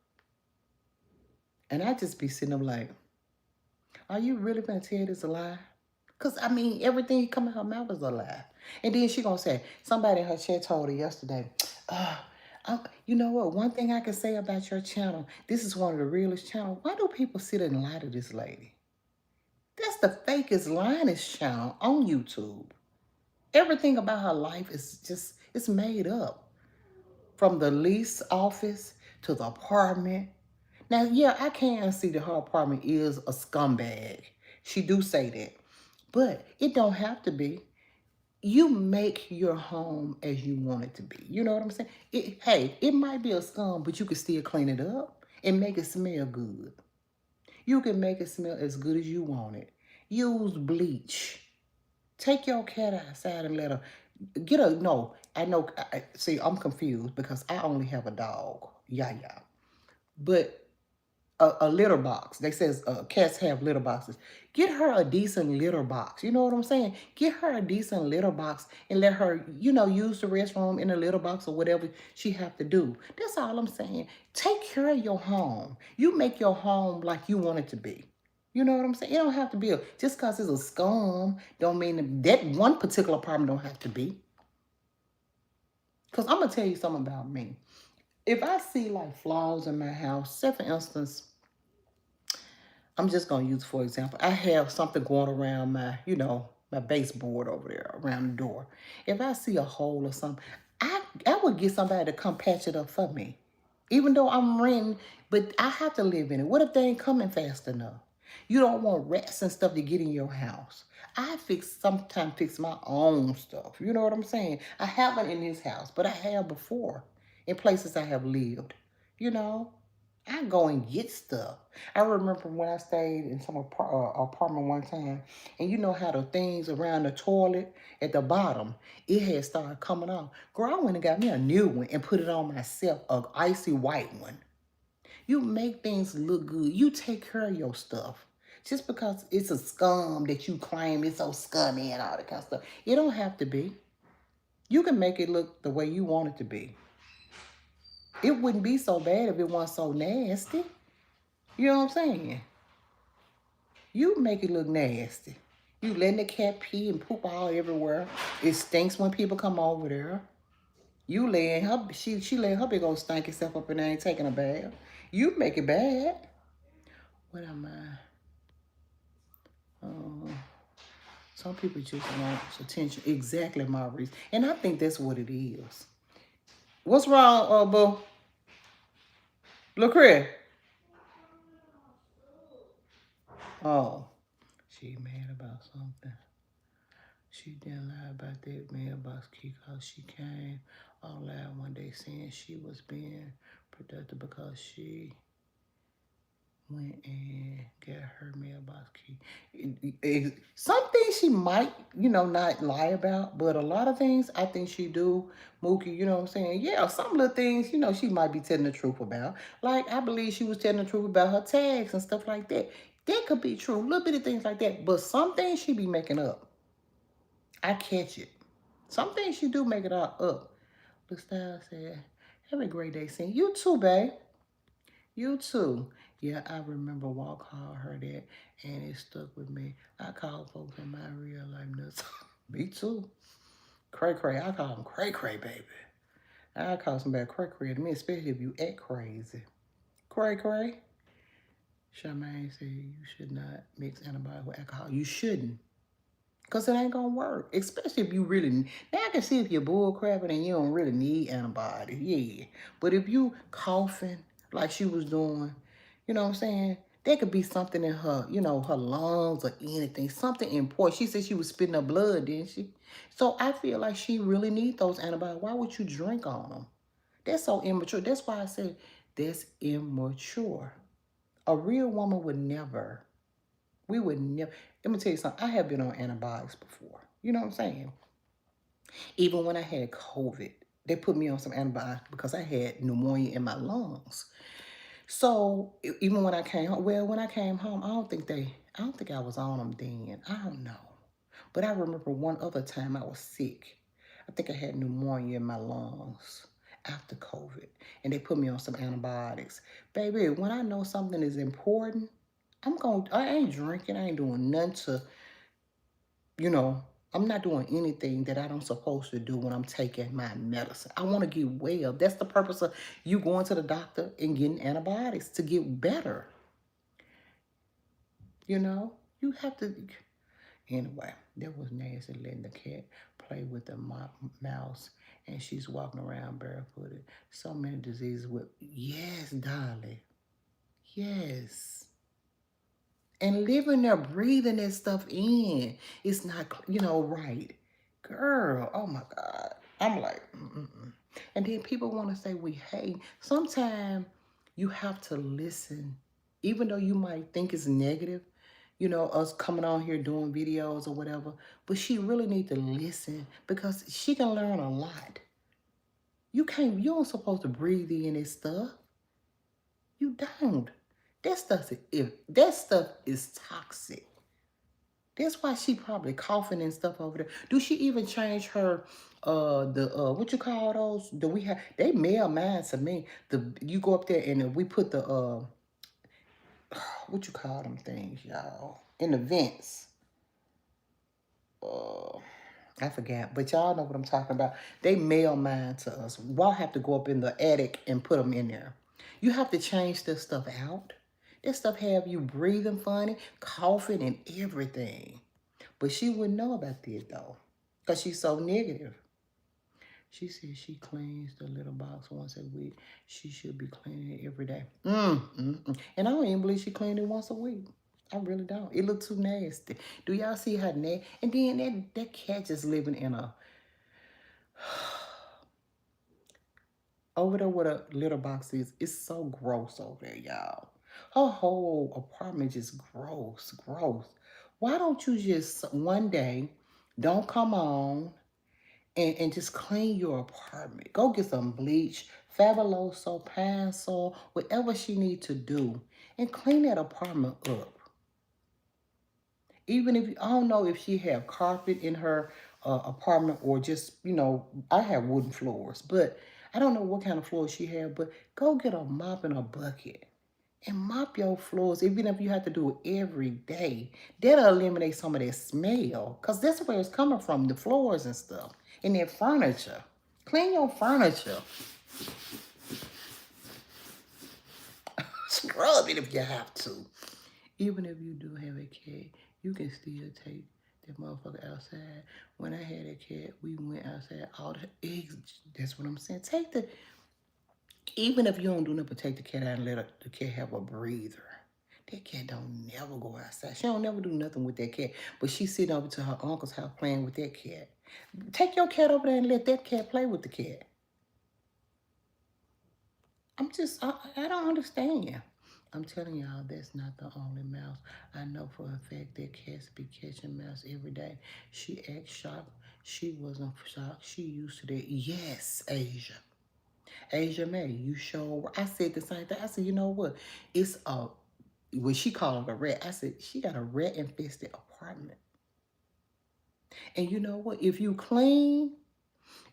And I just be sitting up like, are you really going to tell this a lie? Because, I mean, everything coming out her mouth is a lie. And then she going to say, somebody in her chat told her yesterday, you know what? One thing I can say about your channel, this is one of the realest channels. Why do people sit and lie to this lady? That's the fakest, lyingest channel on YouTube. Everything about her life is just, it's made up. From the lease office to the apartment. Now, yeah, I can see that her apartment is a scumbag. She do say that. But it don't have to be. You make your home as you want it to be. You know what I'm saying? Hey, it might be a scum, but you can still clean it up and make it smell good. You can make it smell as good as you want it. Use bleach. Take your cat outside and let her no, I know, see, I'm confused because I only have a dog, Yaya. But a litter box. They says cats have litter boxes. Get her a decent litter box. You know what I'm saying? Get her a decent litter box and let her, you know, use the restroom in the litter box or whatever she have to do. That's all I'm saying. Take care of your home. You make your home like you want it to be. You know what I'm saying? It don't have to be just because it's a scum don't mean that one particular apartment don't have to be. Because I'm going to tell you something about me. If I see like flaws in my house, say for instance, I'm just going to use for example, I have something going around my, you know, my baseboard over there around the door. If I see a hole or something, I would get somebody to come patch it up for me. Even though I'm renting, but I have to live in it. What if they ain't coming fast enough? You don't want rats and stuff to get in your house. I sometimes fix my own stuff. You know what I'm saying? I haven't in this house, but I have before in places I have lived. You know, I go and get stuff. I remember when I stayed in some apartment one time, and you know how the things around the toilet at the bottom, it had started coming off. Girl, I went and got me a new one and put it on myself, an icy white one. You make things look good. You take care of your stuff. Just because it's a scum that you claim it's so scummy and all that kind of stuff, it don't have to be. You can make it look the way you want it to be. It wouldn't be so bad if it wasn't so nasty. You know what I'm saying? You make it look nasty. You letting the cat pee and poop all everywhere. It stinks when people come over there. You laying her, she laying her big old stanky self up and there ain't taking a bath. You make it bad. What am I? Some people just want attention. Exactly, Maurice. And I think that's what it is. What's wrong, boo? Look here. Oh, she mad about something. She didn't lie about that mailbox key because she came all loud one day saying she was being productive because she went and got her mailbox key. Some things she might, not lie about, but a lot of things I think she do, Mookie, you know what I'm saying? Yeah, some little things, she might be telling the truth about. Like, I believe she was telling the truth about her tags and stuff like that. That could be true, little bit of things like that. But some things she be making up. I catch it. Some things she do make it all up. But Style said, have a great day, Seeing you too, babe. You too. Yeah, I remember Walt called her that, and it stuck with me. I call folks in my real life nuts. Me too. Cray cray. I call them cray cray, baby. I call somebody cray cray to me, especially if you act crazy. Cray cray. Charmaine said you should not mix antibiotics with alcohol. You shouldn't. Because it ain't going to work. Especially if you really... Now, I can see if you're bull crapping and you don't really need antibiotics. Yeah. But if you coughing like she was doing, you know what I'm saying? There could be something in her, her lungs or anything. Something important. She said she was spitting her blood, didn't she? So I feel like she really needs those antibiotics. Why would you drink on them? That's so immature. That's why I said that's immature. A real woman would never... We would never... Let me tell you something. I have been on antibiotics before. You know what I'm saying? Even when I had COVID, they put me on some antibiotics because I had pneumonia in my lungs. So even when I came home, when I came home, I don't think I was on them then. I don't know. But I remember one other time I was sick. I think I had pneumonia in my lungs after COVID. And they put me on some antibiotics. Baby, when I know something is important, I ain't drinking, I ain't doing nothing to, I'm not doing anything that I don't supposed to do when I'm taking my medicine. I want to get well. That's the purpose of you going to the doctor and getting antibiotics to get better. You have to. Anyway, that was nasty letting the cat play with the mouse and she's walking around barefooted. So many diseases with, yes, darling. Yes. And living there, breathing that stuff in, it's not, right. Girl, oh my God. I'm like, mm-mm. And then people want to say we hate. Sometimes you have to listen, even though you might think it's negative, us coming on here doing videos or whatever, but she really need to listen because she can learn a lot. You don't supposed to breathe in this stuff. You don't. That stuff is toxic. That's why she probably coughing and stuff over there. Do she even change her what you call those? Do we have they mail mine to me. You go up there and we put the what you call them things, y'all? In the vents. I forgot, but y'all know what I'm talking about. They mail mine to us. We'll have to go up in the attic and put them in there. You have to change this stuff out. This stuff have you breathing funny, coughing, and everything. But she wouldn't know about this, though, because she's so negative. She says she cleans the little box once a week. She should be cleaning it every day. And I don't even believe she cleaned it once a week. I really don't. It looks too nasty. Do y'all see how nasty? And then that cat just living in a... over there where the litter box is, it's so gross over there, y'all. Her whole apartment just gross. Why don't you just one day, don't come on and just clean your apartment? Go get some bleach, Fabuloso, Pine-Sol, whatever she need to do, and clean that apartment up. Even if, I don't know if she have carpet in her apartment or just, I have wooden floors, but I don't know what kind of floors she have, but go get a mop and a bucket and mop your floors, even if you have to do it every day. That'll eliminate some of that smell, because that's where it's coming from, the floors and stuff, and that furniture. Clean your furniture. Scrub it if you have to. Even if you do have a cat, you can still take that motherfucker outside. When I had a cat, we went outside, all the eggs, that's what I'm saying. Even if you don't do nothing but take the cat out and let the cat have a breather. That cat don't never go outside. She don't never do nothing with that cat. But she sitting over to her uncle's house playing with that cat. Take your cat over there and let that cat play with the cat. I don't understand. I'm telling y'all, that's not the only mouse. I know for a fact that cats be catching mouse every day. She acts shocked. She wasn't shocked. She used to that. Yes, Asia. Asia May, you sure. I said the same thing. I said, you know what? It's a, when she called it a rat, I said, she got a rat infested apartment. And you know what? If you clean,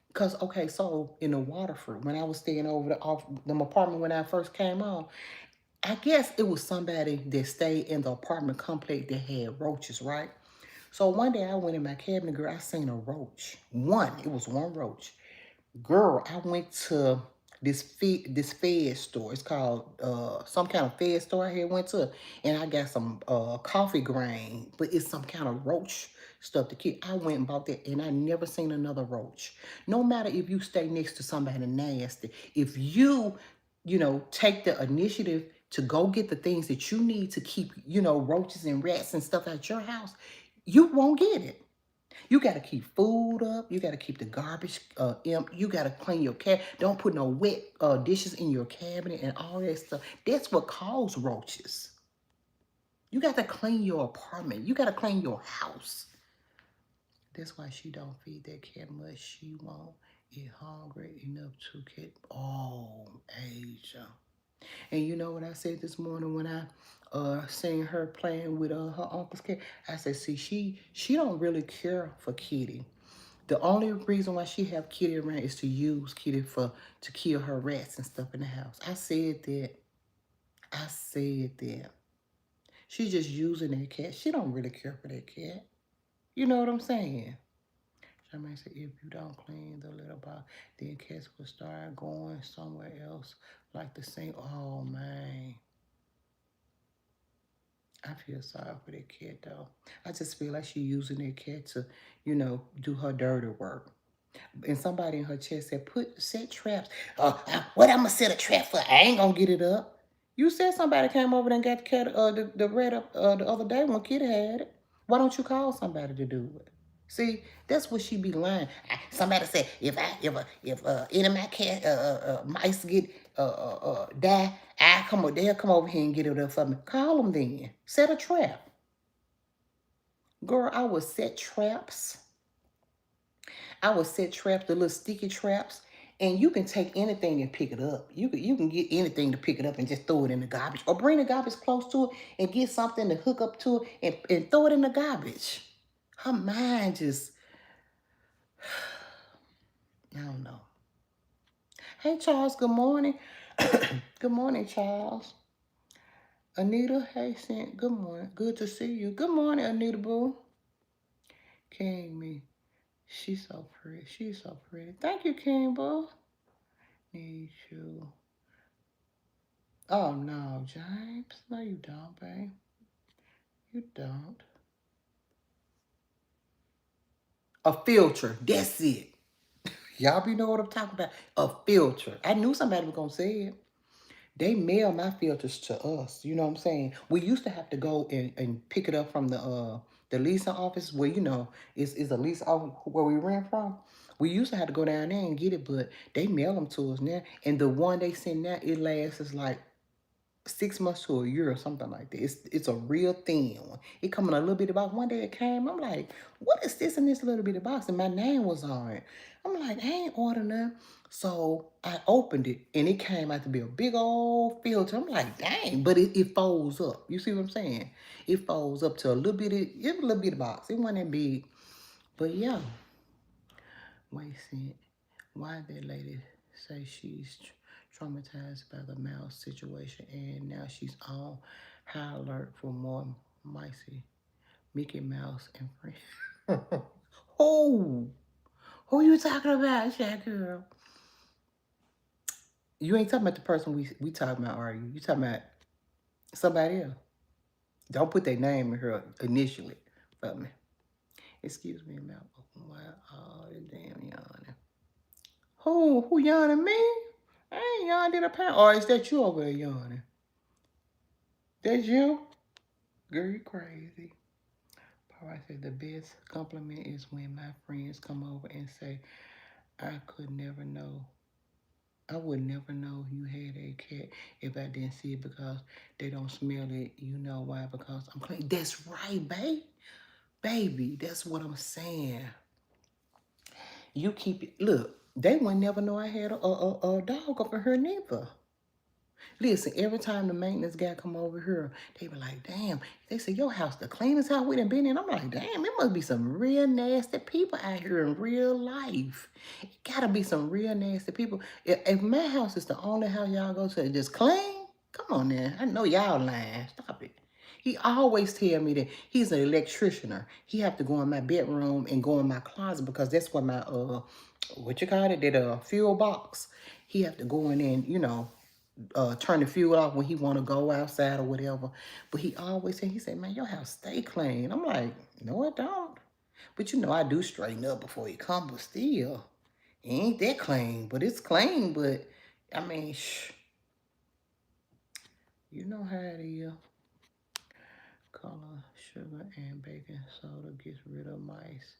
because, okay, so in the Waterford, when I was staying over off them apartment when I first came on, I guess it was somebody that stayed in the apartment complex that had roaches, right? So one day I went in my cabinet, girl, I seen a roach. It was one roach. Girl, I went to this Fed store. It's called some kind of Fed store I had went to, and I got some coffee grain, but it's some kind of roach stuff to keep. I went and bought that, and I never seen another roach. No matter if you stay next to somebody nasty, if you take the initiative to go get the things that you need to keep, roaches and rats and stuff at your house, you won't get it. You got to keep food up. You got to keep the garbage empty. You got to clean your cat. Don't put no wet dishes in your cabinet and all that stuff. That's what causes roaches. You got to clean your apartment. You got to clean your house. That's why she don't feed that cat much. She won't get hungry enough to get, oh, Asia. And you know what I said this morning when I seen her playing with her uncle's cat? I said, see, she don't really care for Kitty. The only reason why she have Kitty around is to use Kitty to kill her rats and stuff in the house. I said that. I said that. She's just using that cat. She don't really care for that cat. You know what I'm saying? Somebody said, if you don't clean the litter box, then cats will start going somewhere else, like the same. Oh, man. I feel sorry for that cat, though. I just feel like she's using that cat to, do her dirty work. And somebody in her chat said, set traps. What I'm going to set a trap for? I ain't going to get it up. You said somebody came over and got the cat, the rat up the other day when Kitty had it. Why don't you call somebody to do it? See, that's what she be lying. Somebody said, if any of my cat mice get die, they'll come over here and get it up for me. Call them then. Set a trap. Girl, I would set traps. The little sticky traps, and you can take anything and pick it up. You can get anything to pick it up and just throw it in the garbage, or bring the garbage close to it and get something to hook up to it and throw it in the garbage. Her mind just, I don't know. Hey, Charles, good morning. Good morning, Charles. Anita, hey, Cent, good morning. Good to see you. Good morning, Anita Boo. King me. She's so pretty. She's so pretty. Thank you, King Boo. Need you. Oh, no, James. No, you don't, babe. You don't. A filter. That's it. Y'all be know what I'm talking about. A filter. I knew somebody was going to say it. They mail my filters to us. You know what I'm saying? We used to have to go and pick it up from the leasing office where, it's a lease office where we rent from. We used to have to go down there and get it, but they mail them to us now. And the one they send now, it lasts us like 6 months to a year or something like that. It's a real thin one. It come in a little bitty box. One day it came, I'm like, what is this in this little bitty box? And my name was on it. I'm like, I ain't ordered none. So I opened it and it came out to be a big old filter. I'm like, dang, but it folds up. You see what I'm saying? It folds up to a little bitty box. It wasn't that big. But yeah. Wait, see, why that lady say she's traumatized by the mouse situation and now she's on high alert for more micey Mickey Mouse and friends. Who you talking about, Shaq girl? You ain't talking about the person we talking about, are you? You talking about somebody else? Don't put their name in here initially for me. Excuse me, mouth open wide. Oh, damn yawning. Who yawning? Me? I ain't yawning in a pound. Or is that you over there yawning? That's you? Girl, you crazy. Papa said the best compliment is when my friends come over and say, I could never know. I would never know you had a cat if I didn't see it because they don't smell it. You know why? Because I'm clean. That's right, babe. Baby, that's what I'm saying. You keep it. Look, they would never know I had a dog up in here neither. Listen, every time the maintenance guy come over here, they be like, damn, they say, your house the cleanest house we done been in. I'm like, damn, it must be some real nasty people out here in real life. It gotta be some real nasty people. If my house is the only house y'all go to and just clean, come on now. I know y'all lying. Stop it. He always tell me that he's an electricianer. He have to go in my bedroom and go in my closet because that's where my what you call it, that fuel box. He have to go in and, turn the fuel off when he want to go outside or whatever. But he said, man, your house stay clean. I'm like, no, it don't. But I do straighten up before he come, but still, it ain't that clean. But it's clean, but I mean, you know how it is. Color, sugar, and baking soda gets rid of mice.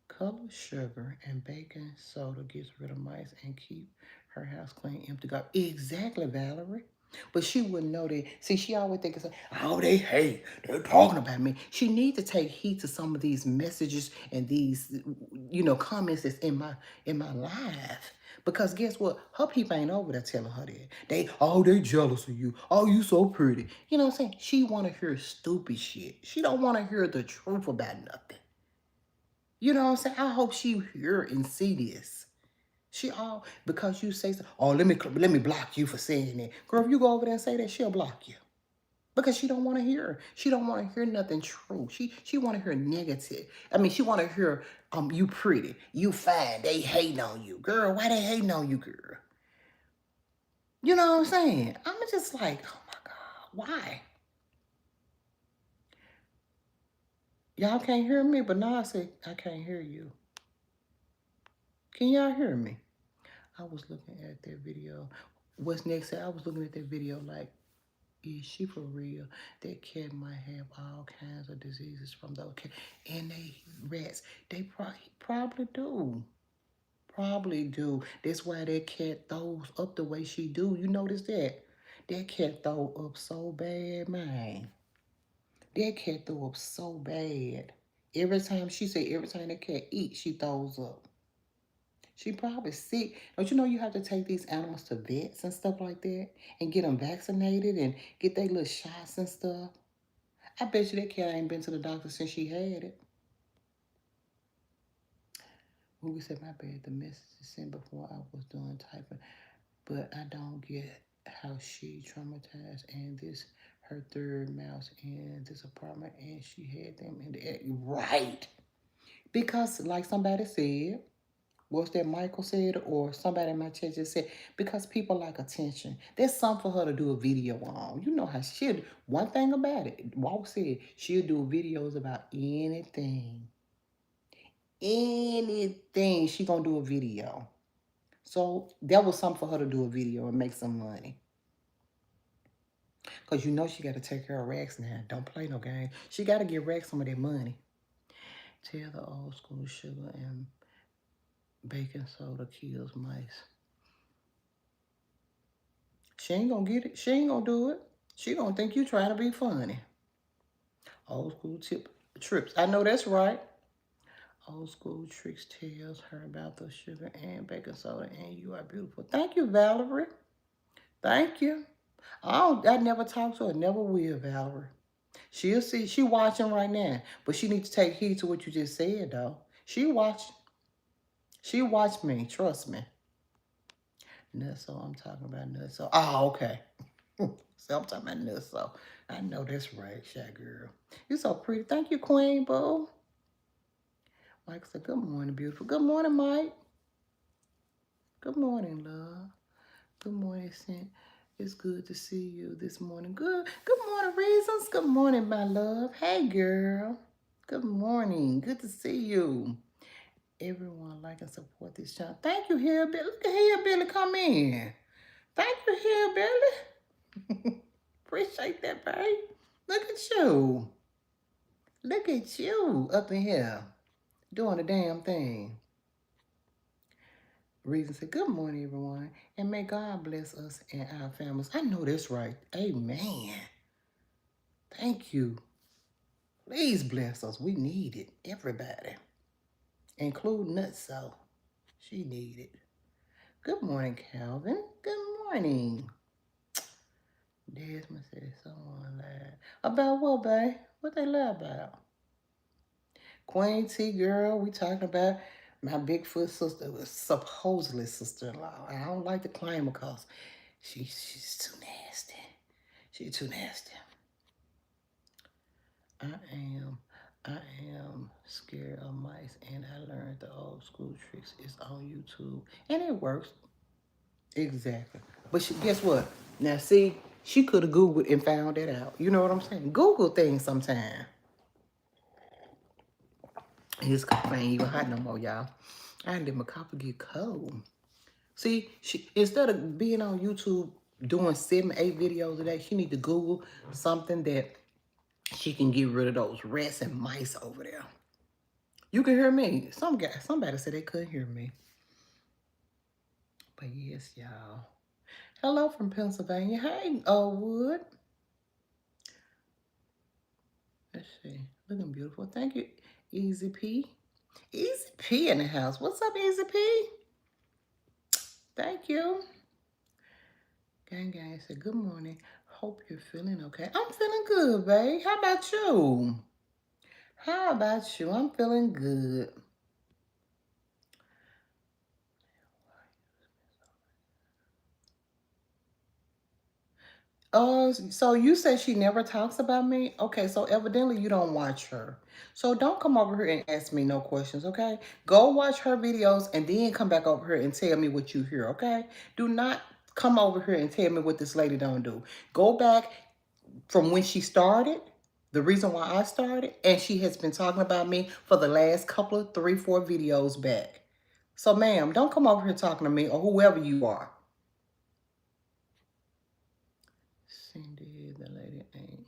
Color, sugar, and baking soda gets rid of mice and keep her house clean, empty. God, exactly, Valerie. But she wouldn't know that. See, she always thinks, oh, they hate. They're talking about me. She needs to take heed to some of these messages and these, comments that's in my life. Because guess what? Her people ain't over there telling her that. They jealous of you. Oh, you so pretty. You know what I'm saying? She want to hear stupid shit. She don't want to hear the truth about nothing. You know what I'm saying? I hope she hear and see this. Because you say so. Oh, let me block you for saying that. Girl, if you go over there and say that, she'll block you. Because she don't want to hear. She don't want to hear nothing true. She want to hear negative. I mean, she want to hear you pretty, you fine. They hating on you, girl. Why they hating on you, girl? You know what I'm saying? I'm just like, oh my God, why? Y'all can't hear me, but now I say I can't hear you. Can y'all hear me? I was looking at that video. What's next? I was looking at that video like, is she for real? That cat might have all kinds of diseases from those cats. And they rats, they probably do. Probably do. That's why that cat throws up the way she do. You notice that? That cat throw up so bad, man. That cat throw up so bad. Every time that cat eats, she throws up. She probably sick. Don't you know you have to take these animals to vets and stuff like that and get them vaccinated and get their little shots and stuff? I bet you that cat ain't been to the doctor since she had it. When we said, my bad, the message is sent before I was done typing, but I don't get how she traumatized and this her third mouse in this apartment and she had them in the air. Right. Because like somebody said, what's that Michael said or somebody in my chat just said, because people like attention. There's something for her to do a video on. You know how one thing about it, Walk said she'll do videos about anything. Anything, she gonna do a video. So that was something for her to do a video and make some money. Because she got to take care of Rex now. Don't play no game. She got to give Rex some of that money. Tell the old school sugar and baking soda kills mice. She ain't gonna get it. She ain't gonna do it. She gonna think you trying to be funny. Old school trips. I know that's right. Old school tricks tells her about the sugar and baking soda, and you are beautiful. Thank you, Valerie. Thank you. I never talked to her. Never will, Valerie. She'll see. She watching right now, but she needs to take heed to what you just said, though. She watched. She watched me. Trust me. Nutso, I'm talking about Nutso. Oh, okay. So I'm talking about Nutso. I know that's right, Shy Girl. You're so pretty. Thank you, Queen Boo. Mike said, good morning, beautiful. Good morning, Mike. Good morning, love. Good morning, Saint. It's good to see you this morning. Good morning, Reasons. Good morning, my love. Hey, girl. Good morning. Good to see you. Everyone like and support this channel. Thank you, Hillbilly. Look at Hillbilly come in. Thank you, Hillbilly. Appreciate that, babe. Look at you. Look at you up in here doing the damn thing. Reason said, good morning, everyone. And may God bless us and our families. I know that's right. Amen. Thank you. Please bless us. We need it. Everybody. Including Nutso. She need it. Good morning, Calvin. Good morning. Desmond said someone lied. About what, babe? What they lie about? Queen T girl, we talking about my Bigfoot sister was supposedly sister-in-law. I don't like to claim her because she's too nasty. She's too nasty. I am I am scared of mice and I learned the old school tricks. It's on YouTube. And it works. Exactly. But guess what? Now see, she could have Googled and found that out. You know what I'm saying? Google things sometime. His coffee ain't even hot no more, y'all. I let my coffee get cold. See, she instead of being on YouTube doing 7, 8 videos a day, she need to Google something that she can get rid of those rats and mice over there. You can hear me. Somebody said they couldn't hear me. But yes, y'all. Hello from Pennsylvania. Hey, Wood. Let's see. Looking beautiful. Thank you, Easy P. Easy P in the house. What's up, Easy P? Thank you. Gang said, good morning. Hope you're feeling okay. I'm feeling good, babe. How about you? How about you? I'm feeling good. Oh, so you said she never talks about me? Okay, so evidently you don't watch her. So don't come over here and ask me no questions, okay? Go watch her videos and then come back over here and tell me what you hear, okay? Do not come over here and tell me what this lady don't do. Go back from when she started, the reason why I started, and she has been talking about me for the last couple of 3, 4 videos back. So ma'am, don't come over here talking to me or whoever you are. Cindy, the lady ain't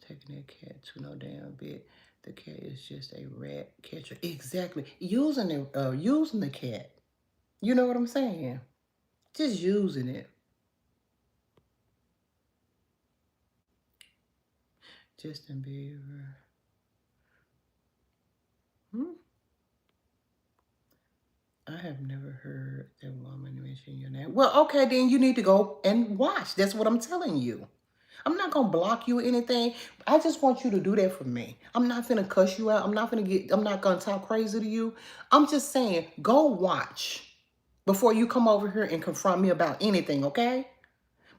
taking that cat to no damn bit. The cat is just a rat catcher. Exactly. Using the cat. You know what I'm saying? Just using it. Justin Bieber. I have never heard that woman mention your name. Well, okay, then you need to go and watch. That's what I'm telling you. I'm not going to block you or anything. I just want you to do that for me. I'm not going to cuss you out. I'm not going to talk crazy to you. I'm just saying, go watch before you come over here and confront me about anything, okay?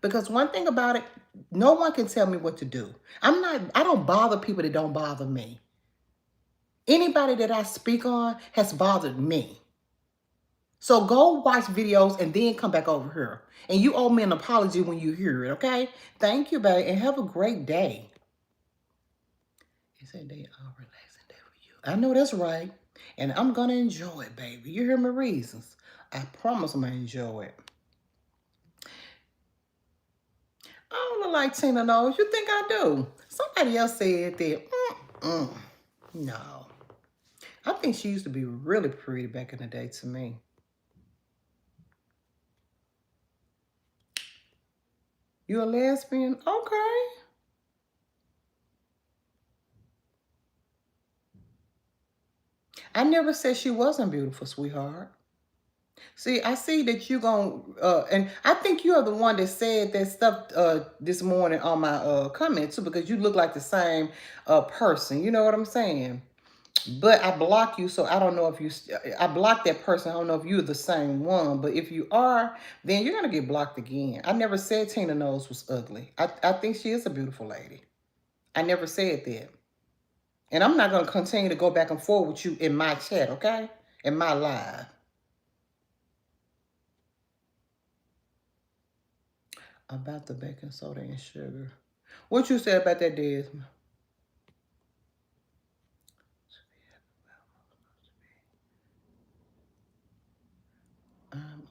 Because one thing about it, no one can tell me what to do. I don't bother people that don't bother me. Anybody that I speak on has bothered me. So go watch videos and then come back over here. And you owe me an apology when you hear it, okay? Thank you, babe, and have a great day. He said they are relaxing day for you. I know that's right. And I'm going to enjoy it, baby. You hear my reasons. I promise I'm going to enjoy it. I don't look like Tina Knowles. You think I do? Somebody else said that. No. I think she used to be really pretty back in the day to me. You a lesbian? Okay. I never said she wasn't beautiful, sweetheart. See, I see that you're going and I think you're the one that said that stuff this morning on my comment too, because you look like the same person. You know what I'm saying? But I block you, so I don't know if I blocked that person. I don't know if you're the same one, but if you are, then you're going to get blocked again. I never said Tina Knowles was ugly. I think she is a beautiful lady. I never said that. And I'm not going to continue to go back and forth with you in my chat, okay? In my live. About the baking soda and sugar. What you said about that, Desmond?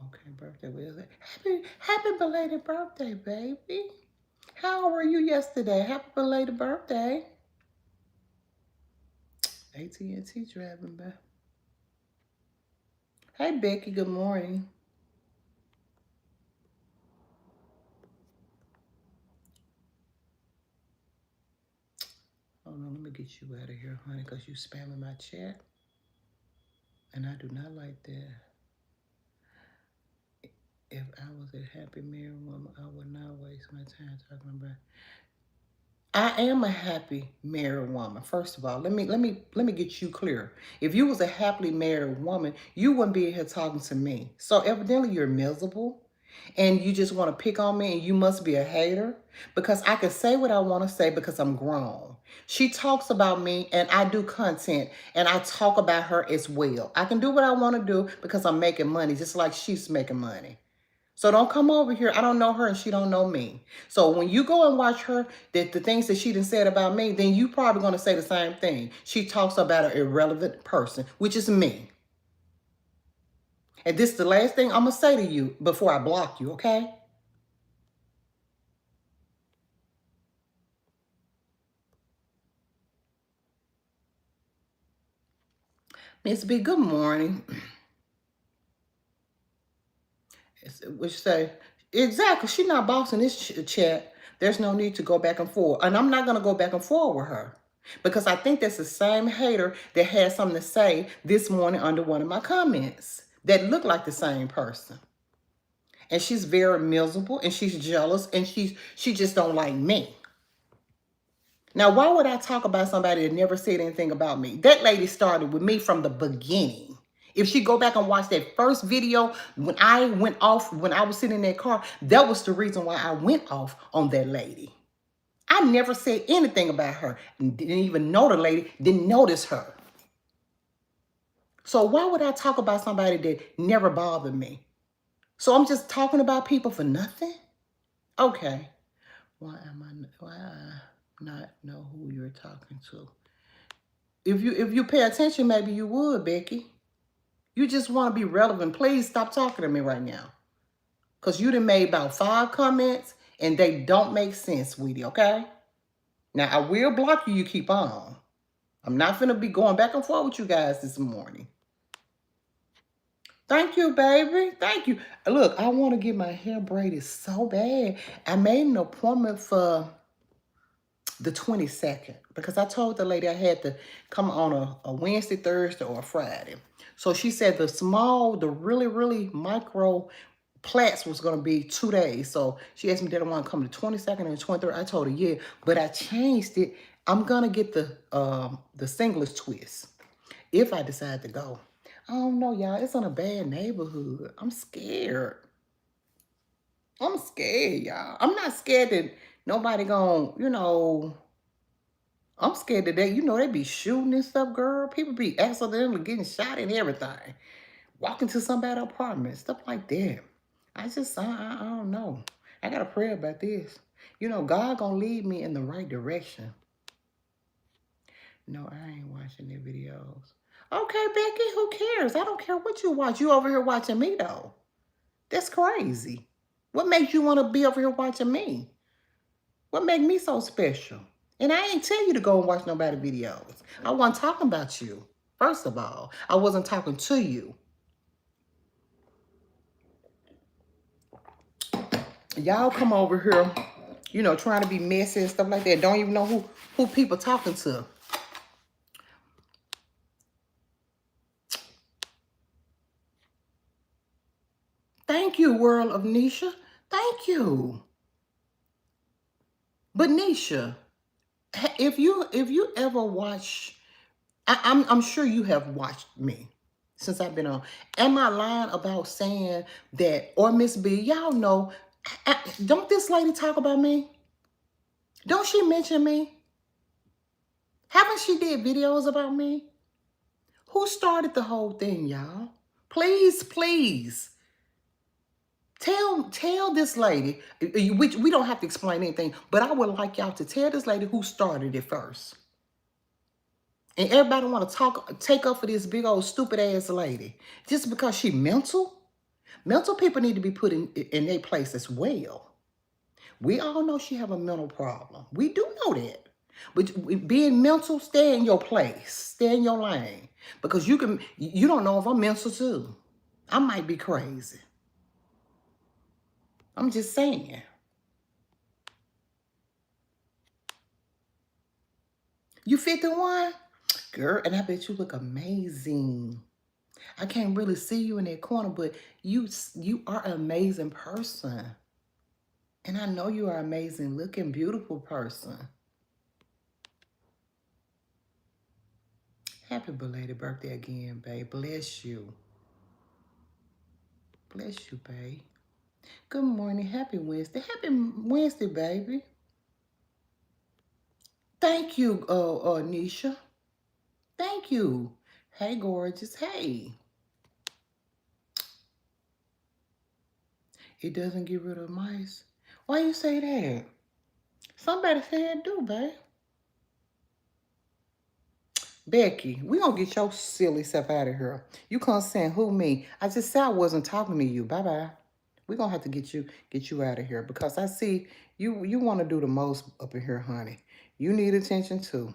Okay, birthday. Happy belated birthday, baby. How were you yesterday? Happy belated birthday. AT&T driving by. Hey, Becky, good morning. Hold on, let me get you out of here, honey, because you spamming my chat. And I do not like that. If I was a happy married woman, I would not waste my time talking about. I am a happy married woman. First of all, let me get you clear. If you was a happily married woman, you wouldn't be here talking to me. So evidently you're miserable and you just want to pick on me and you must be a hater because I can say what I want to say because I'm grown. She talks about me and I do content and I talk about her as well. I can do what I want to do because I'm making money just like she's making money. So don't come over here. I don't know her and she don't know me. So when you go and watch her, the things that she done said about me, then you probably going to say the same thing. She talks about an irrelevant person, which is me. And this is the last thing I'm going to say to you before I block you, okay? Miss B, good morning. Which say, exactly, she's not bossing this chat. There's no need to go back and forth. And I'm not going to go back and forth with her. Because I think that's the same hater that had something to say this morning under one of my comments that looked like the same person. And she's very miserable and she's jealous and she just don't like me. Now, why would I talk about somebody that never said anything about me? That lady started with me from the beginning. If she go back and watch that first video, when I went off, when I was sitting in that car, that was the reason why I went off on that lady. I never said anything about her. Didn't even know the lady, didn't notice her. So why would I talk about somebody that never bothered me? So I'm just talking about people for nothing? Okay. Why I not know who you're talking to? If you pay attention, maybe you would, Becky. You just want to be relevant. Please stop talking to me right now. Because you done made about 5 comments and they don't make sense, sweetie, okay? Now, I will block you, you keep on. I'm not finna be going back and forth with you guys this morning. Thank you, baby. Thank you. Look, I want to get my hair braided so bad. I made an appointment for the 22nd because I told the lady I had to come on a Wednesday, Thursday, or a Friday. So she said the really, really micro plaits was going to be 2 days. So she asked me, did I want to come the 22nd and the 23rd? I told her, yeah, but I changed it. I'm going to get the seamless twist if I decide to go. I don't know, y'all. It's in a bad neighborhood. I'm scared. I'm scared, y'all. I'm not scared that nobody gonna, I'm scared that they be shooting and stuff, girl. People be accidentally getting shot and everything. Walking to somebody's apartment, stuff like that. I don't know. I got to pray about this. God gonna lead me in the right direction. No, I ain't watching their videos. Okay, Becky, who cares? I don't care what you watch. You over here watching me, though. That's crazy. What makes you want to be over here watching me? What make me so special? And I ain't tell you to go and watch nobody videos. I wasn't talking about you. First of all, I wasn't talking to you. Y'all come over here, trying to be messy and stuff like that. Don't even know who people talking to. Thank you, world of Nisha. Thank you. But Nisha, if you ever watch, I'm sure you have watched me since I've been on. Am I lying about saying that, or Miss B, y'all know, don't this lady talk about me? Don't she mention me? Haven't she did videos about me? Who started the whole thing, y'all? Please, please. Tell this lady, which we don't have to explain anything, but I would like y'all to tell this lady who started it first. And everybody want to take up for this big old stupid ass lady. Just because she mental? Mental people need to be put in their place as well. We all know she have a mental problem. We do know that. But being mental, stay in your place. Stay in your lane. Because you don't know if I'm mental too. I might be crazy. I'm just saying. You 51? Girl, and I bet you look amazing. I can't really see you in that corner, but you are an amazing person. And I know you are an amazing looking, beautiful person. Happy belated birthday again, babe. Bless you. Bless you, babe. Good morning. Happy Wednesday. Happy Wednesday, baby. Thank you, Nisha. Thank you. Hey, gorgeous. Hey. It doesn't get rid of mice. Why you say that? Somebody said it do, babe. Becky, we gonna get your silly self out of here. You can't say who me. I just said I wasn't talking to you. Bye-bye. We're gonna have to get you out of here because I see you want to do the most up in here, honey. You need attention too.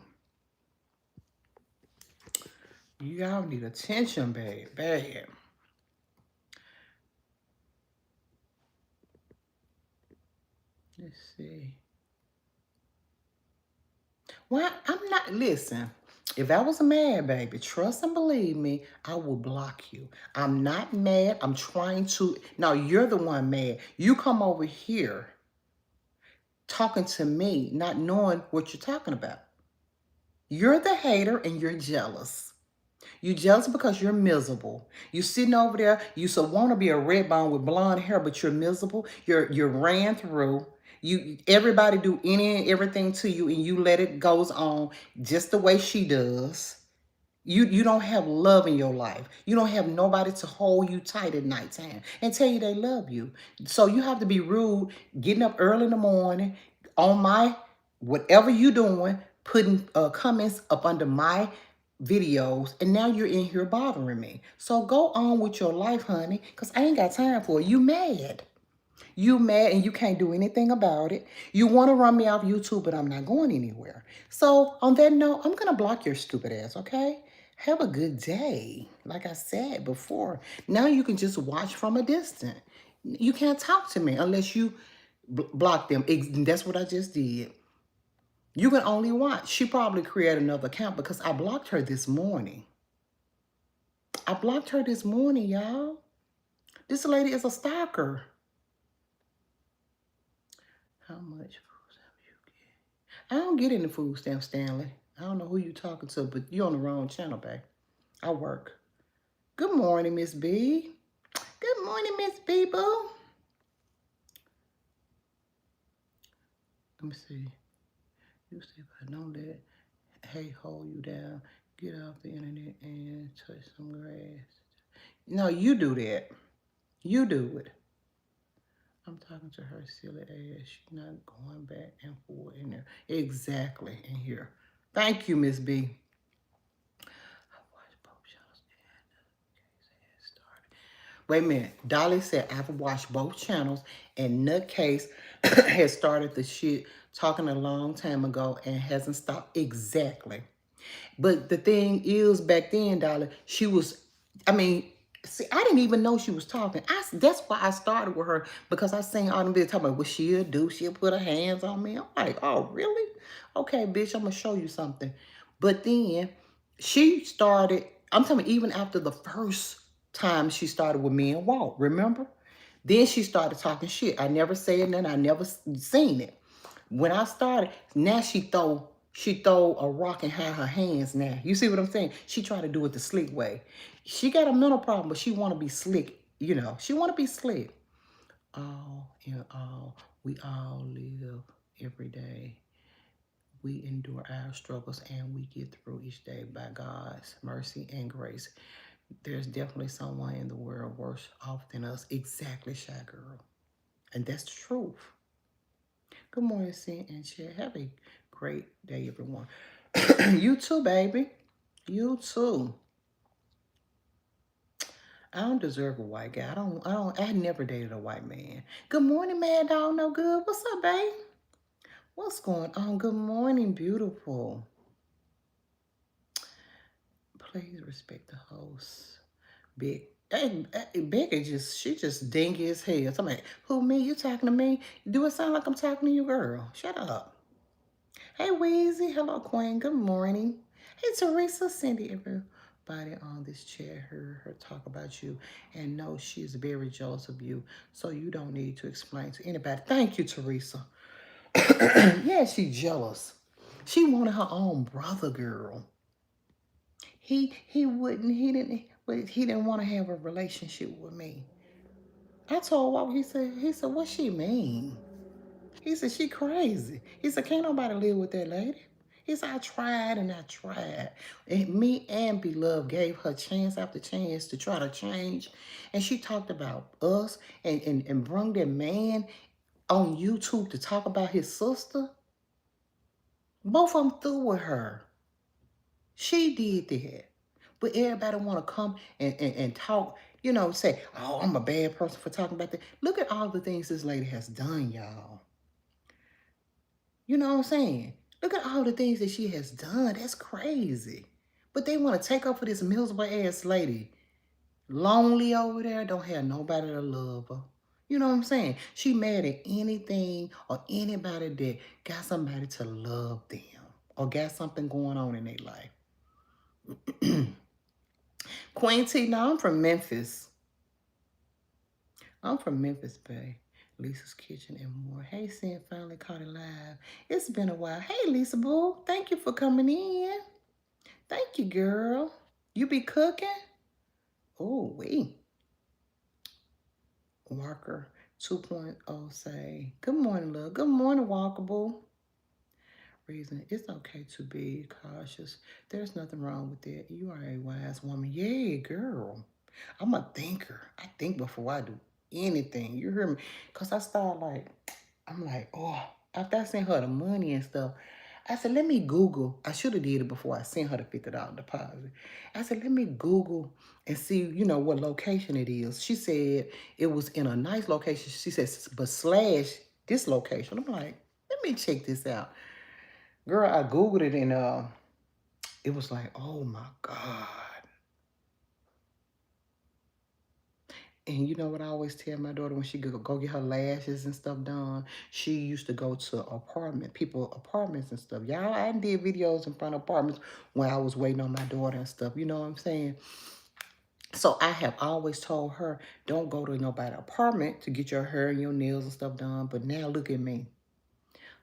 Y'all need attention, babe. Bad. Let's see. Well, I'm not, listen, if I was mad, baby, trust and believe me, I will block you. I'm not mad. I'm trying to, no, you're the one mad. You come over here talking to me, not knowing what you're talking about. You're the hater and you're jealous. You jealous because you're miserable. You sitting over there, you so want to be a red bone with blonde hair, but you're miserable. You're ran through. Everybody do any and everything to you, and you let it goes on just the way she does. You don't have love in your life. You don't have nobody to hold you tight at nighttime and tell you they love you. So you have to be rude, getting up early in the morning on my whatever you doing, putting comments up under my videos, and now you're in here bothering me. So go on with your life, honey, because I ain't got time for it. You mad. You mad and you can't do anything about it. You want to run me off YouTube, but I'm not going anywhere. So on that note, I'm going to block your stupid ass, okay? Have a good day. Like I said before, now you can just watch from a distance. You can't talk to me unless you block them. That's what I just did. You can only watch. She probably created another account because I blocked her this morning. I blocked her this morning, y'all. This lady is a stalker. How much food stamps you get? I don't get any food stamps, Stanley. I don't know who you talking to, but you're on the wrong channel, babe. I work. Good morning, Miss B. Good morning, Miss B, boo. Let me see. You see if I don't let hey hold you down, get off the internet and touch some grass. No, you do that. You do it. I'm talking to her silly ass. She's not going back and forth in there. Exactly, in here. Thank you, Miss B. Wait a minute. Dolly said I've watched both channels and Nutcase has started the shit talking a long time ago and hasn't stopped. Exactly. But the thing is, back then, Dolly, she was, I mean, see, I didn't even know she was talking. That's why I started with her, because I seen all them videos talking about what she'll do. She'll put her hands on me. I'm like, oh, really? Okay, bitch, I'm going to show you something. But then she started, I'm talking even after the first time she started with me and Walt, remember? Then she started talking shit. I never said nothing. I never seen it. When I started, now she throw a rock and hide her hands now. You see what I'm saying? She try to do it the slick way. She got a mental problem, but she want to be slick. You know, she want to be slick. All in all, we all live every day. We endure our struggles and we get through each day by God's mercy and grace. There's definitely someone in the world worse off than us. Exactly, Shy Girl. And that's the truth. Good morning, Sin and Share. Have a great day, everyone. You too, baby. You too. I don't deserve a white guy. I never dated a white man. Good morning, Mad Dog No Good. What's up, babe? What's going on? Good morning, beautiful. Please respect the host. Big. Hey, Becky she just dingy as hell. So I'm like, who, me? You talking to me? Do it sound like I'm talking to you, girl? Shut up. Hey, Weezy. Hello, Queen. Good morning. Hey, Teresa, Cindy, everybody on this chat heard her talk about you and know she's very jealous of you. So you don't need to explain to anybody. Thank you, Teresa. Yeah, she's jealous. She wanted her own brother, girl. He didn't want to have a relationship with me. I told Walker, he said, what she mean? He said, she crazy. He said, can't nobody live with that lady. He said, I tried and I tried. And me and Beloved gave her chance after chance to try to change. And she talked about us and bring that man on YouTube to talk about his sister. Both of them through with her. She did that. But everybody want to come and talk, say, oh, I'm a bad person for talking about that. Look at all the things this lady has done, y'all. You know what I'm saying? Look at all the things that she has done. That's crazy. But they want to take up for this miserable ass lady. Lonely over there, don't have nobody to love her. You know what I'm saying? She mad at anything or anybody that got somebody to love them or got something going on in their life. Queen T, no, I'm from Memphis. I'm from Memphis Bay. Lisa's Kitchen and more. Hey, Sin finally caught it live. It's been a while. Hey, Lisa Boo. Thank you for coming in. Thank you, girl. You be cooking? Oh, wait. Walker 2.0 say, good morning, love. Good morning, Walker Boo. Reason, it's okay to be cautious. There's nothing wrong with that. You are a wise woman. Yeah, girl. I'm a thinker. I think before I do anything. You hear me? Because I'm like, oh, after I sent her the money and stuff, I said, let me Google. I should have did it before I sent her the $50 deposit. I said, let me Google and see, what location it is. She said it was in a nice location. She said, but slash this location. I'm like, let me check this out. Girl, I Googled it and it was like, oh my God. And you know what I always tell my daughter when she go get her lashes and stuff done? She used to go to apartments and stuff. Y'all, I did videos in front of apartments when I was waiting on my daughter and stuff. You know what I'm saying? So I have always told her, don't go to nobody's apartment to get your hair and your nails and stuff done. But now look at me.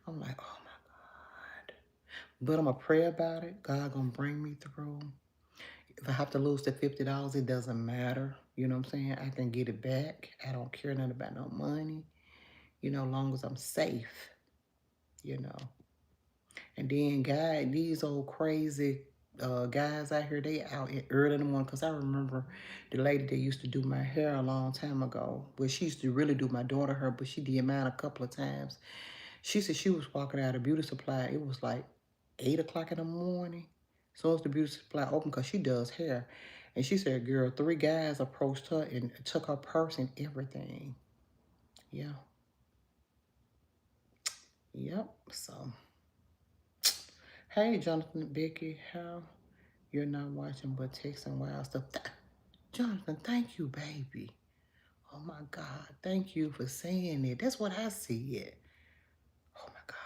I'm like, oh my God. But I'm going to pray about it. God going to bring me through. If I have to lose the $50, it doesn't matter. You know what I'm saying? I can get it back. I don't care nothing about no money. As long as I'm safe, you know. And then these old crazy guys out here, they out early in the morning. Because I remember the lady that used to do my hair a long time ago. Well, she used to really do my daughter hair, but she did mine a couple of times. She said she was walking out of beauty supply. It was like 8 o'clock in the morning. As soon as the beauty supply opened, because she does hair. And she said, girl, 3 guys approached her and took her purse and everything. Yeah. Yep. So, hey, Jonathan and Becky, how you're not watching but texting wild stuff. Jonathan, thank you, baby. Oh, my God. Thank you for saying it. That's what I see it. Oh, my God.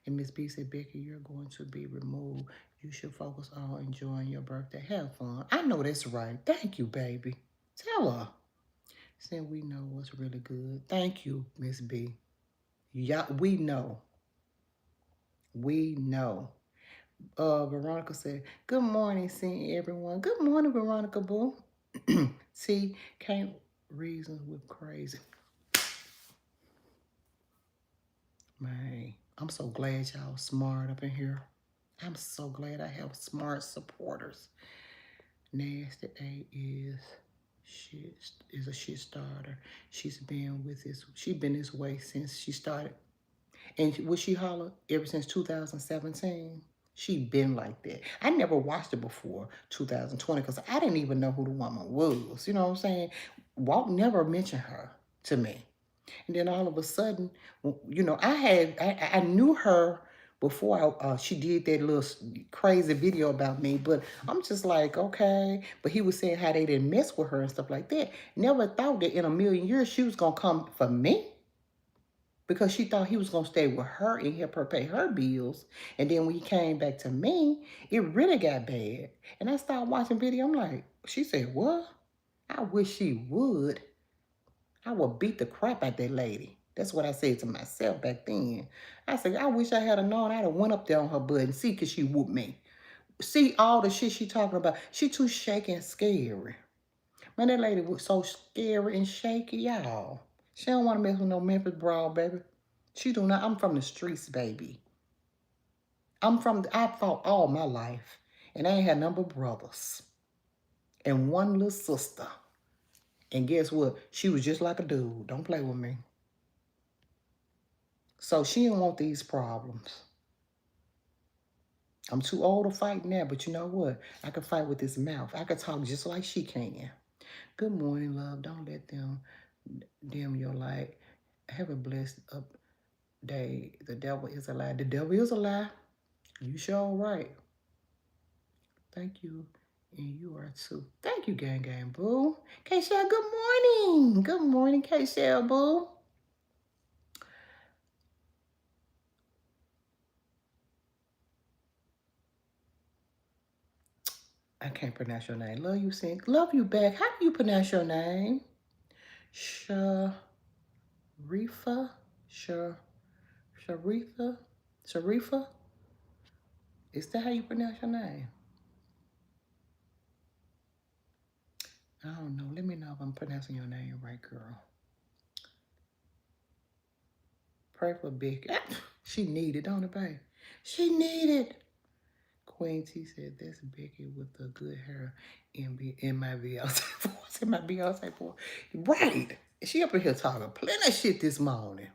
And Miss B said, Becky, you're going to be removed. You should focus on enjoying your birthday. Have fun. I know that's right. Thank you, baby. Tell her. Said we know what's really good. Thank you, Miss B. Yeah, we know. We know. Veronica said, good morning, seeing everyone. Good morning, Veronica Boo. See, can't reason with crazy. Man, I'm so glad y'all smart up in here. I'm so glad I have smart supporters. Nasty A is a shit starter. She's been this way since she started. And was she holler ever since 2017? She been like that. I never watched her before 2020 because I didn't even know who the woman was. You know what I'm saying? Walt never mentioned her to me. And then all of a sudden, you know, I knew her before she did that little crazy video about me, but I'm just like, okay. But he was saying how they didn't mess with her and stuff like that. Never thought that in a million years she was gonna come for me because she thought he was gonna stay with her and help her pay her bills. And then when he came back to me, it really got bad. And I started watching video. I'm like, she said, what? I wish she would. I would beat the crap out that lady. That's what I said to myself back then. I said, I wish I had known. I'd have went up there on her butt and see could she whoop me. See all the shit she talking about. She too shaky and scary. Man, that lady was so scary and shaky, y'all. She don't want to mess with no Memphis broad, baby. She do not. I'm from the streets, baby. I fought all my life. And I ain't had number brothers. And one little sister. And guess what? She was just like a dude. Don't play with me. So she didn't want these problems. I'm too old to fight now, but you know what? I can fight with this mouth. I can talk just like she can. Good morning, love. Don't let them dim your light. Have a blessed up day. The devil is a lie. The devil is a lie. You sure right. Thank you. And you are too. Thank you, gang gang boo. K-Shell, good morning. Good morning, K-Shell boo. I can't pronounce your name. Love you, sing. Love you back. How do you pronounce your name? Sharifa? Sharifa? Sharifa? Is that how you pronounce your name? I don't know. Let me know if I'm pronouncing your name right, girl. Pray for Becky. She needed, don't it, babe? She needed. Queen T said, that's Becky with the good hair in my Beyonce voice. In my Beyonce voice. Right. She up in here talking plenty of shit this morning.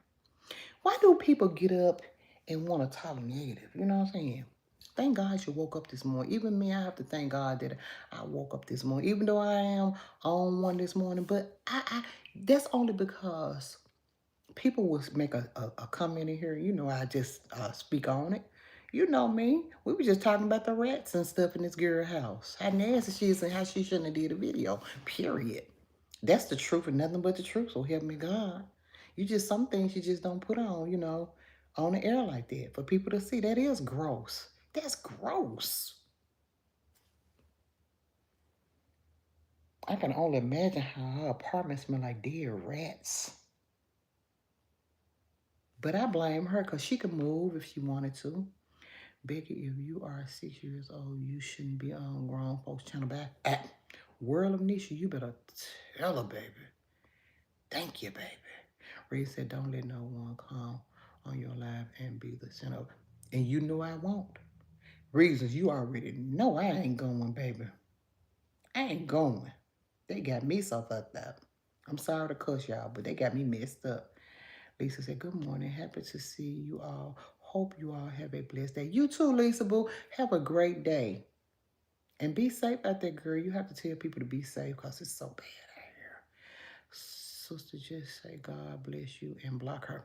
Why do people get up and want to talk negative? You know what I'm saying? Thank God you woke up this morning. Even me, I have to thank God that I woke up this morning. Even though I am on one this morning, but I that's only because people will make a comment in here. You know, I just speak on it. You know me. We were just talking about the rats and stuff in this girl house. How nasty she is and how she shouldn't have did a video. Period. That's the truth and nothing but the truth. So help me God. You just, some things you just don't put on, you know, on the air like that. For people to see, that is gross. That's gross. I can only imagine how her apartment smell like dead rats. But I blame her because she could move if she wanted to. Becky, if you are 6 years old, you shouldn't be on grown folks channel back at World of Nisha. You better tell her, baby. Thank you, baby. Ray said, don't let no one come on your live and be the center. And you know I won't. Reasons you already know I ain't going, baby. I ain't going. They got me so fucked up. I'm sorry to cuss y'all, but they got me messed up. Lisa said, good morning. Happy to see you all. Hope you all have a blessed day. You too, Lisa Boo. Have a great day. And be safe out there, girl. You have to tell people to be safe because it's so bad out here. Sister, just say God bless you and block her.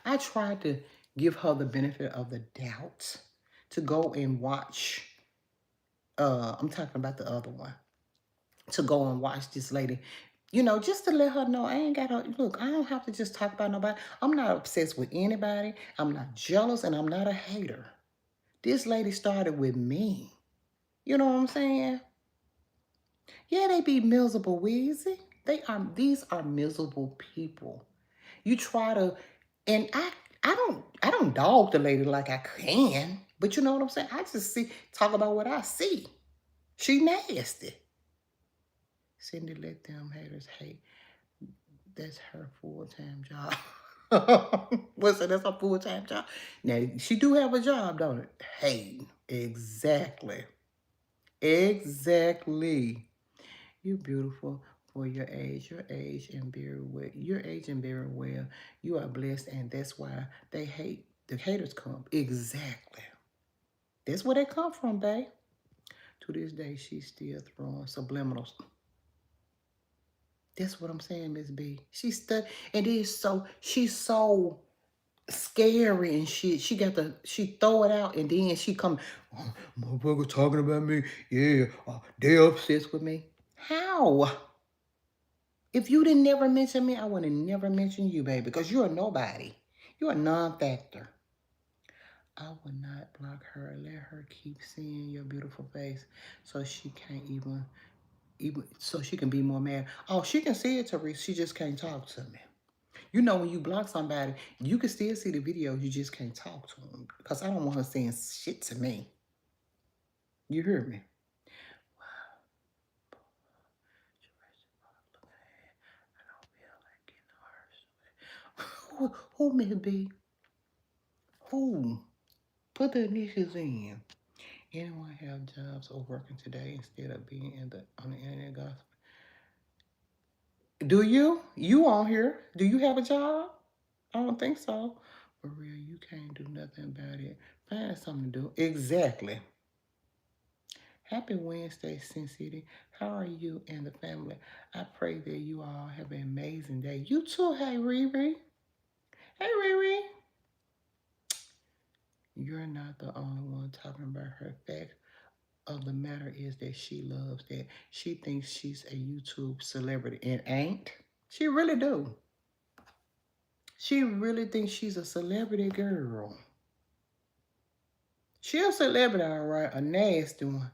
I tried to give her the benefit of the doubt to go and watch. I'm talking about the other one. To go and watch this lady, you know, just to let her know I ain't got to, look, I don't have to just talk about nobody. I'm not obsessed with anybody. I'm not jealous and I'm not a hater. This lady started with me. You know what I'm saying? Yeah, they be miserable, Weezy. These are miserable people. You try to, and I don't dog the lady like I can, but you know what I'm saying? I just talk about what I see. She nasty. Cindy, let them haters hate. That's her full-time job. What's that? That's her full-time job. Now, she do have a job, don't it? Hey, exactly. Exactly. You're beautiful for your age. Your age and very well. Your age and very well. You are blessed, and that's why they hate. The haters come. Exactly. That's where they come from, babe. To this day, she's still throwing subliminals. That's what I'm saying, Miss B. She's stuck, and she's so scary and shit. She throw it out, and then she come, oh, motherfucker talking about me. Yeah, they obsessed with me. How? If you didn't never mention me, I would have never mentioned you, baby, because you're a nobody. You're a non-factor. I would not block her. Let her keep seeing your beautiful face so she can't even so she can be more mad. Oh, she can see it, Teresa. She just can't talk to me. You know, when you block somebody, you can still see the video. You just can't talk to them because I don't want her saying shit to me. You hear me? Who may be? Who? Put the initials in. Anyone have jobs or working today instead of being on the internet gossip? Do you? You on here? Do you have a job? I don't think so. For real, you can't do nothing about it. Find something to do. Exactly. Happy Wednesday, Sin City. How are you and the family? I pray that you all have an amazing day. You too. Hey, Riri. Hey, Riri. You're not the only one talking about her. Fact of the matter is that she loves that. She thinks she's a YouTube celebrity and ain't. She really do. She really thinks she's a celebrity girl. She a celebrity, all right, a nasty one.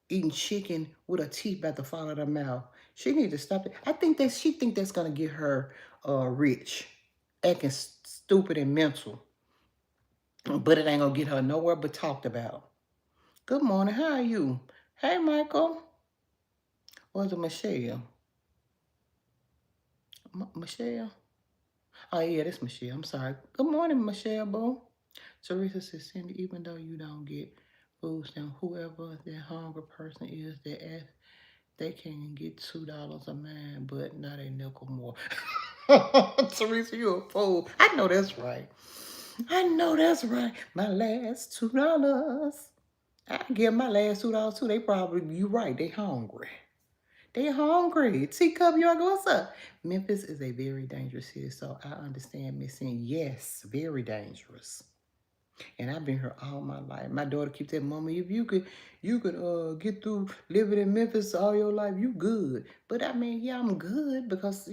Eating chicken with her teeth about to fall out her mouth. She need to stop it. I think that she think that's gonna get her rich, acting stupid and mental. But it ain't gonna get her nowhere but talked about. Good morning, how are you? Hey, Michael. Or is it Michelle? Michelle? Oh, yeah, that's Michelle. I'm sorry. Good morning, Michelle, boo. Teresa says, Cindy, even though you don't get food stamp, whoever that hungry person is that asks, they can get $2 a man, but not a nickel more. Teresa, you a fool. I know that's right. I know that's right. My last $2. I give my last $2 too. They probably, you right, they hungry. They hungry. Teacup, you all go, what's up? Memphis is a very dangerous city, so I understand missing. Yes, very dangerous. And I've been here all my life. My daughter keeps saying, Mama, if you could get through living in Memphis all your life, you good. But I mean, yeah, I'm good because,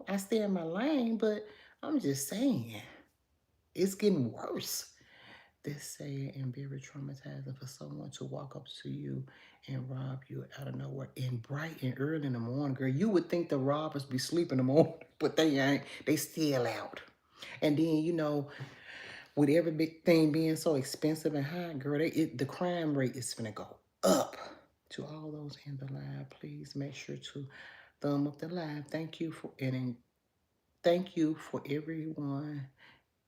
I stay in my lane, but I'm just saying, it's getting worse. This sad and very traumatizing for someone to walk up to you and rob you out of nowhere and bright and early in the morning, girl. You would think the robbers be sleeping in the morning, but they ain't. They still out. And then, with every big thing being so expensive and high, girl, the crime rate is gonna go up. To all those in the live, please make sure to thumb up the live. Thank you thank you for everyone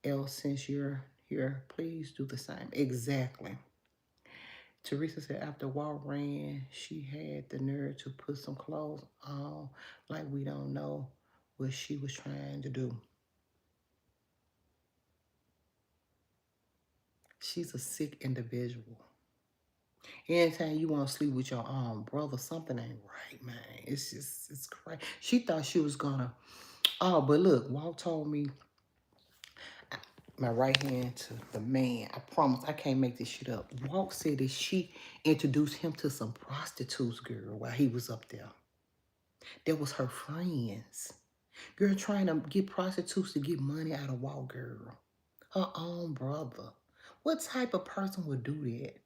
else since you're here. Please do the same. Exactly. Teresa said after Walt ran, she had the nerve to put some clothes on like we don't know what she was trying to do. She's a sick individual. Anytime you want to sleep with your own brother, something ain't right, man. It's crazy. She thought she was gonna. Oh, but look, Walt told me my right hand to the man. I promise I can't make this shit up. Walt said that she introduced him to some prostitutes, girl, while he was up there. That was her friends. Girl trying to get prostitutes to get money out of Walt, girl. Her own brother. What type of person would do that?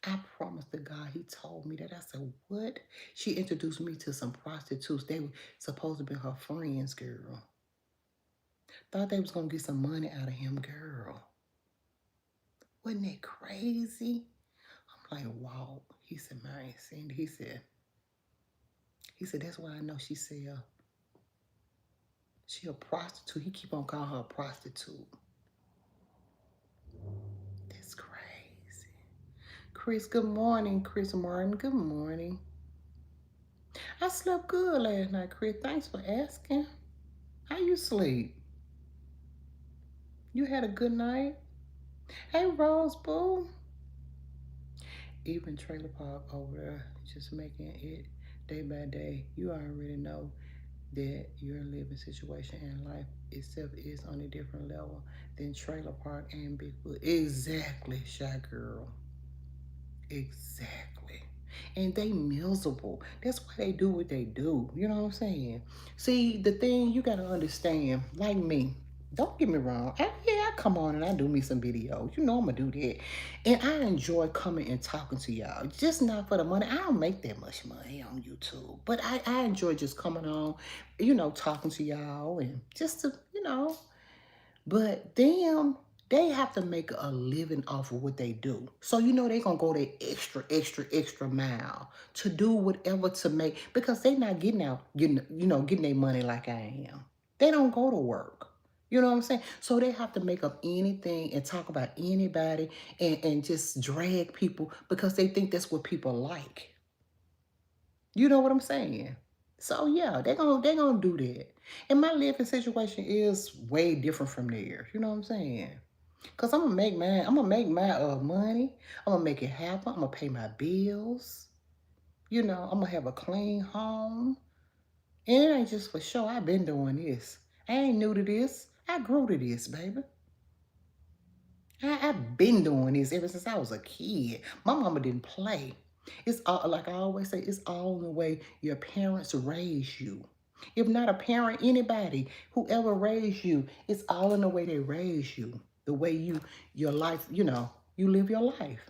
I promise to God, he told me that. I said, what? She introduced me to some prostitutes. They were supposed to be her friends, girl. Thought they was going to get some money out of him, girl. Wasn't that crazy? I'm like, wow. He said, man, Cindy. He said, that's why I know she a prostitute. He keep on calling her a prostitute. That's crazy. Chris, good morning. Chris Martin, good morning. I slept good last night, Chris. Thanks for asking. How you sleep? You had a good night? Hey, Rose Boo. Even Trailer Park over there, just making it day by day. You already know that your living situation in life itself is on a different level than Trailer Park and Bigfoot. Exactly, Shy Girl. Exactly. And they miserable. That's why they do what they do. You know what I'm saying? See, the thing you gotta understand, like me, don't get me wrong. Yeah, I come on and I do me some videos. You know I'm gonna do that. And I enjoy coming and talking to y'all. Just not for the money. I don't make that much money on YouTube. But I enjoy just coming on, talking to y'all and just to, but them, they have to make a living off of what they do. So they gonna go the extra mile to do whatever to make, because they not getting their money like I am. They don't go to work. You know what I'm saying? So they have to make up anything and talk about anybody and just drag people because they think that's what people like. You know what I'm saying? So yeah, they're gonna do that. And my living situation is way different from theirs. You know what I'm saying? Cause I'm gonna make my money. I'm gonna make it happen. I'm gonna pay my bills. I'm gonna have a clean home. And it ain't just for show. I've been doing this. I ain't new to this. I grew to this, baby. I've been doing this ever since I was a kid. My mama didn't play. It's all, like I always say, it's all in the way your parents raise you. If not a parent, anybody, whoever raised you, it's all in the way they raise you. The way your life, you live your life.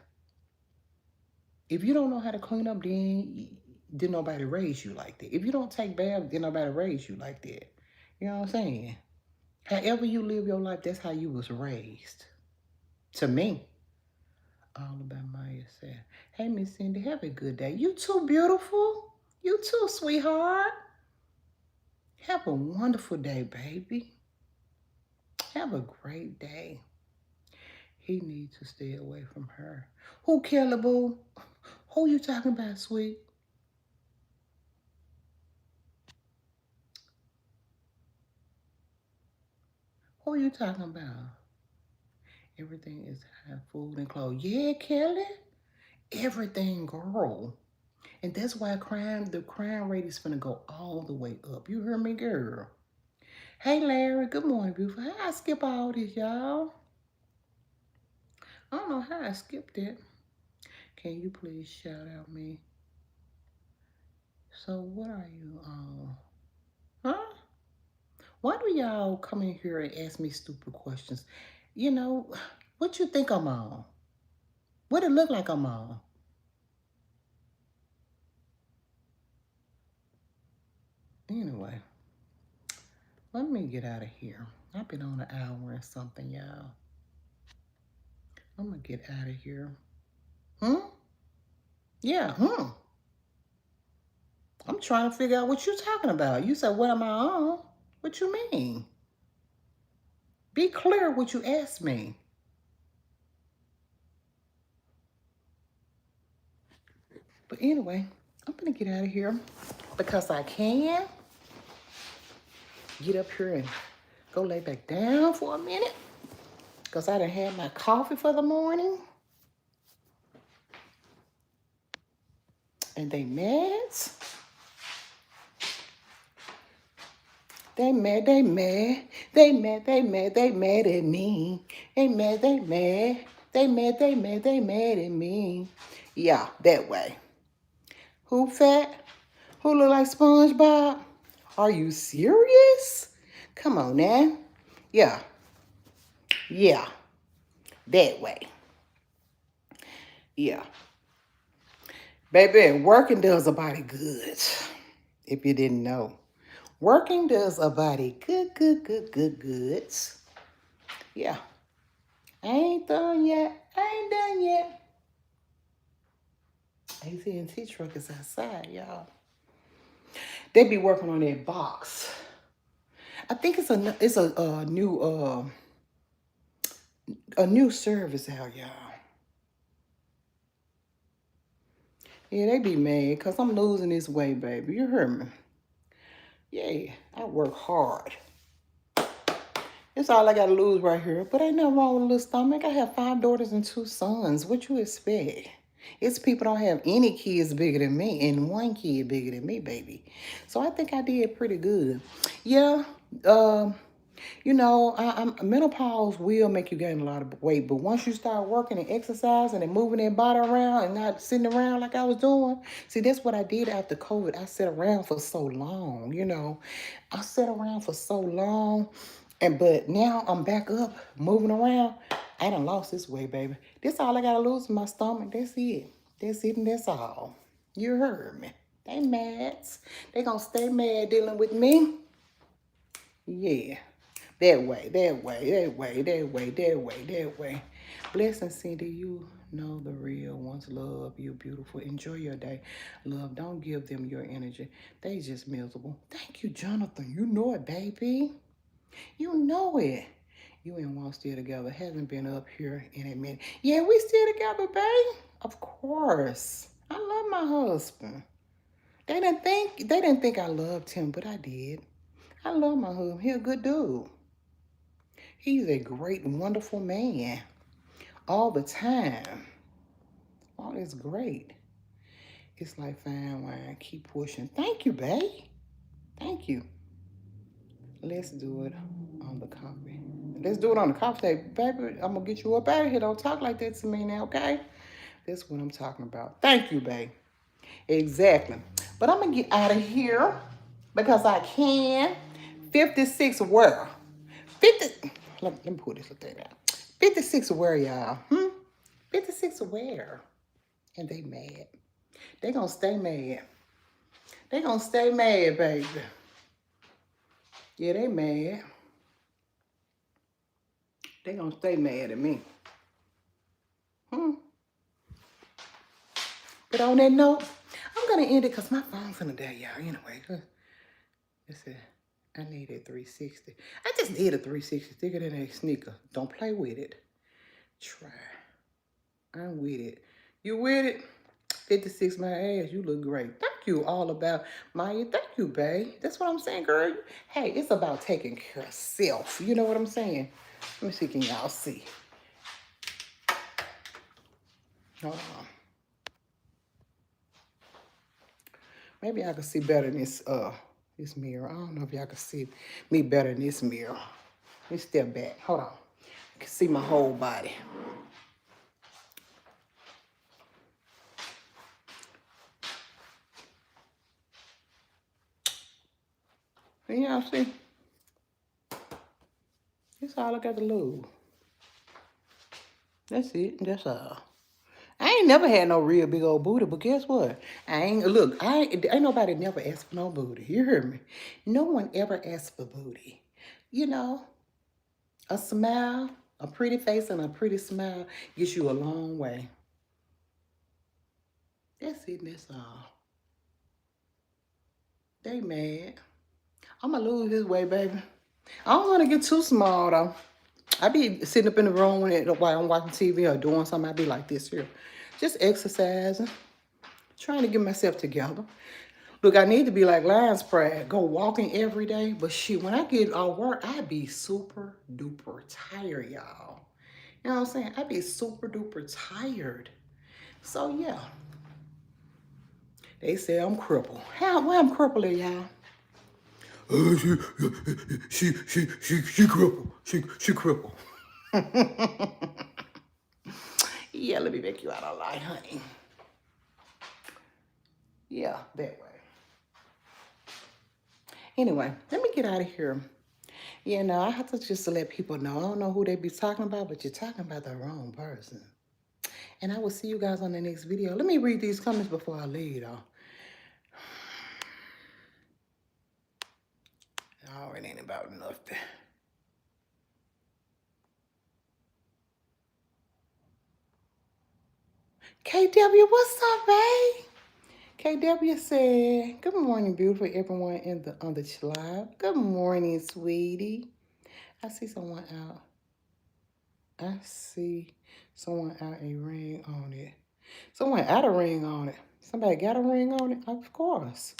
If you don't know how to clean up, then nobody raise you like that. If you don't take baths, then nobody raise you like that. You know what I'm saying? However you live your life, that's how you was raised. To me. All about Maya said, hey, Miss Cindy, have a good day. You too, beautiful. You too, sweetheart. Have a wonderful day, baby. Have a great day. He needs to stay away from her. Who, Kelly Boo? Who you talking about, sweet? Who you talking about? Everything is high, food and clothes. Yeah, Kelly. Everything, girl. And that's why the crime rate is gonna go all the way up. You hear me, girl? Hey, Larry. Good morning, beautiful. How I skip all this, y'all? I don't know how I skipped it. Can you please shout out me? So what are you on? Huh? Why do y'all come in here and ask me stupid questions? What you think I'm on? What it look like I'm on? Anyway, let me get out of here. I've been on an hour and something, y'all. I'm gonna get out of here. Yeah, I'm trying to figure out what you're talking about. You said, what am I on? What you mean? Be clear what you asked me. But anyway, I'm gonna get out of here because I can get up here and go lay back down for a minute because I done had my coffee for the morning. And they meds. They mad, they mad, they mad, they mad, they mad at me. They mad, they mad, they mad, they mad, they mad at me. Yeah, that way. Who fat? Who look like SpongeBob? Are you serious? Come on now. Yeah. Yeah. That way. Yeah. Baby, working does a body good. If you didn't know. Working does a body good. Yeah. I ain't done yet. I ain't done yet. AT&T truck is outside, y'all. They be working on that box. I think it's a new service out, y'all. Yeah, they be mad because I'm losing this weight, baby. You heard me. Yeah, I work hard. It's all I gotta lose right here. But ain't nothing wrong with a little stomach. I have 5 daughters and 2 sons. What you expect? It's people don't have any kids bigger than me and 1 kid bigger than me, baby. So I think I did pretty good. Yeah. Um, menopause will make you gain a lot of weight, but once you start working and exercising and moving that body around and not sitting around like I was doing, see, that's what I did after COVID. I sat around for so long. I sat around for so long, but now I'm back up, moving around. I done lost this weight, baby. This all I gotta lose is my stomach. That's it. That's it, and that's all. You heard me. They mad. They gonna stay mad dealing with me. Yeah. That way, that way, that way, that way, that way, that way. Blessings, Cindy. You know the real ones love you, beautiful. Enjoy your day. Love, don't give them your energy. They just miserable. Thank you, Jonathan. You know it, baby. You know it. You and Juan still together. Haven't been up here in a minute. Yeah, we still together, babe. Of course. I love my husband. They didn't think I loved him, but I did. I love my husband. He a good dude. He's a great, wonderful man all the time. All is great. It's like fine wine. Keep pushing. Thank you, babe. Thank you. Let's do it on the coffee. Let's do it on the coffee table. Baby, I'm going to get you up out of here. Don't talk like that to me now, okay? That's what I'm talking about. Thank you, babe. Exactly. But I'm going to get out of here because I can. 56 where? 50. Let me put this thing out. 56 where, y'all? 56 where? And they mad. They gonna stay mad. They gonna stay mad, baby. Yeah, they mad. They gonna stay mad at me. But on that note, I'm gonna end it because my phone's gonna die, y'all. Anyway, listen, I need a 360. I just need a 360 thicker than a sneaker. Don't play with it. Try. I'm with it. You with it? 56 my ass. You look great. Thank you all about Maya. Thank you, babe. That's what I'm saying, girl. Hey, it's about taking care of self. You know what I'm saying? Let me see, can y'all see? Hold on. Maybe I can see better in this mirror. I don't know if y'all can see me better in this mirror. Let me step back. Hold on. I can see my whole body. Can y'all see? That's all I got to lose. That's it. That's all. I ain't never had no real big old booty, but guess what? Ain't nobody never asked for no booty. You hear me? No one ever asked for booty. You know, a smile, a pretty face and a pretty smile gets you a long way. That's it, that's all. They mad. I'ma lose this way, baby. I don't want to get too small though. I be sitting up in the room while I'm watching TV or doing something. I be like this here, just exercising, trying to get myself together. Look, I need to be like Lion's Pride, go walking every day. But shit, when I get off work, I be super duper tired, y'all. You know what I'm saying? I be super duper tired. So yeah, they say I'm crippled. Why I'm crippled, y'all? She crippled. She crippled. Yeah, let me make you out a lie, honey. Yeah, that way. Anyway, let me get out of here. Yeah, no, I have to just to let people know. I don't know who they be talking about, but you're talking about the wrong person. And I will see you guys on the next video. Let me read these comments before I leave, though. Oh, it ain't about nothing. KW, what's up, babe? KW said, good morning, beautiful everyone on the live. Good morning, sweetie. I see someone out. I see someone out a ring on it. Someone out a ring on it. Somebody got a ring on it? Of course.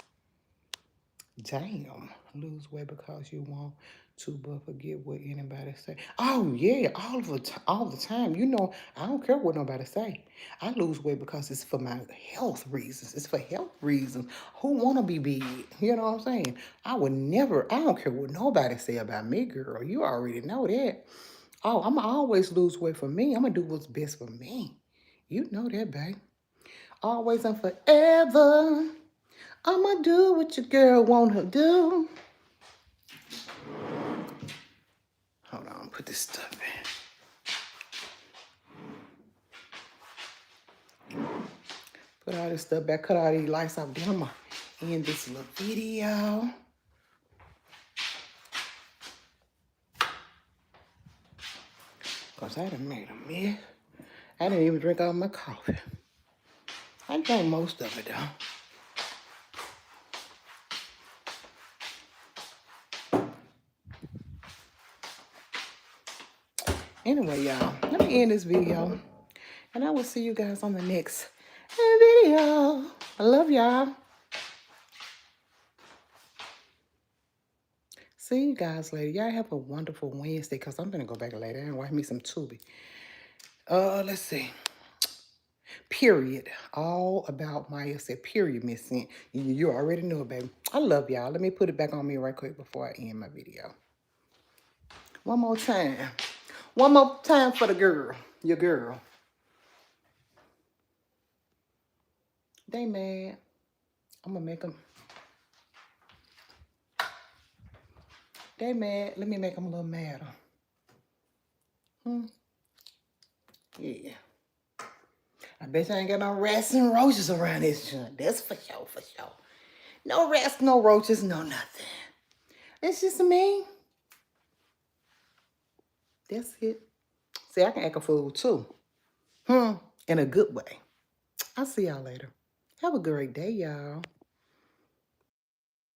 Damn. Lose weight because you want to, but forget what anybody say. Oh yeah, all the time. You know, I don't care what nobody say. I lose weight because it's for my health reasons. It's for health reasons. Who wanna be big? You know what I'm saying? I would never. I don't care what nobody say about me, girl. You already know that. Oh, I'ma always lose weight for me. I'm gonna do what's best for me. You know that, babe. Always and forever. I'ma do what your girl wanna do. Hold on, put this stuff in. Put all this stuff back, cut all these lights off. Then I'm gonna end this little video. Cause I done made a mess. I didn't even drink all my coffee. I drank most of it though. Anyway, y'all, let me end this video. And I will see you guys on the next video. I love y'all. See you guys later. Y'all have a wonderful Wednesday because I'm going to go back later and watch me some Tubi. Let's see. Period. All about Maya said, period, Miss Cent. You already know it, baby. I love y'all. Let me put it back on me right quick before I end my video. One more time. One more time for the girl. Your girl. They mad. I'm going to make them. They mad. Let me make them a little madder. Yeah. I bet you ain't got no rats and roaches around this joint. That's for sure, for sure. No rats, no roaches, no nothing. It's just me. That's it. See, I can act a fool too. In a good way. I'll see y'all later. Have a great day, y'all.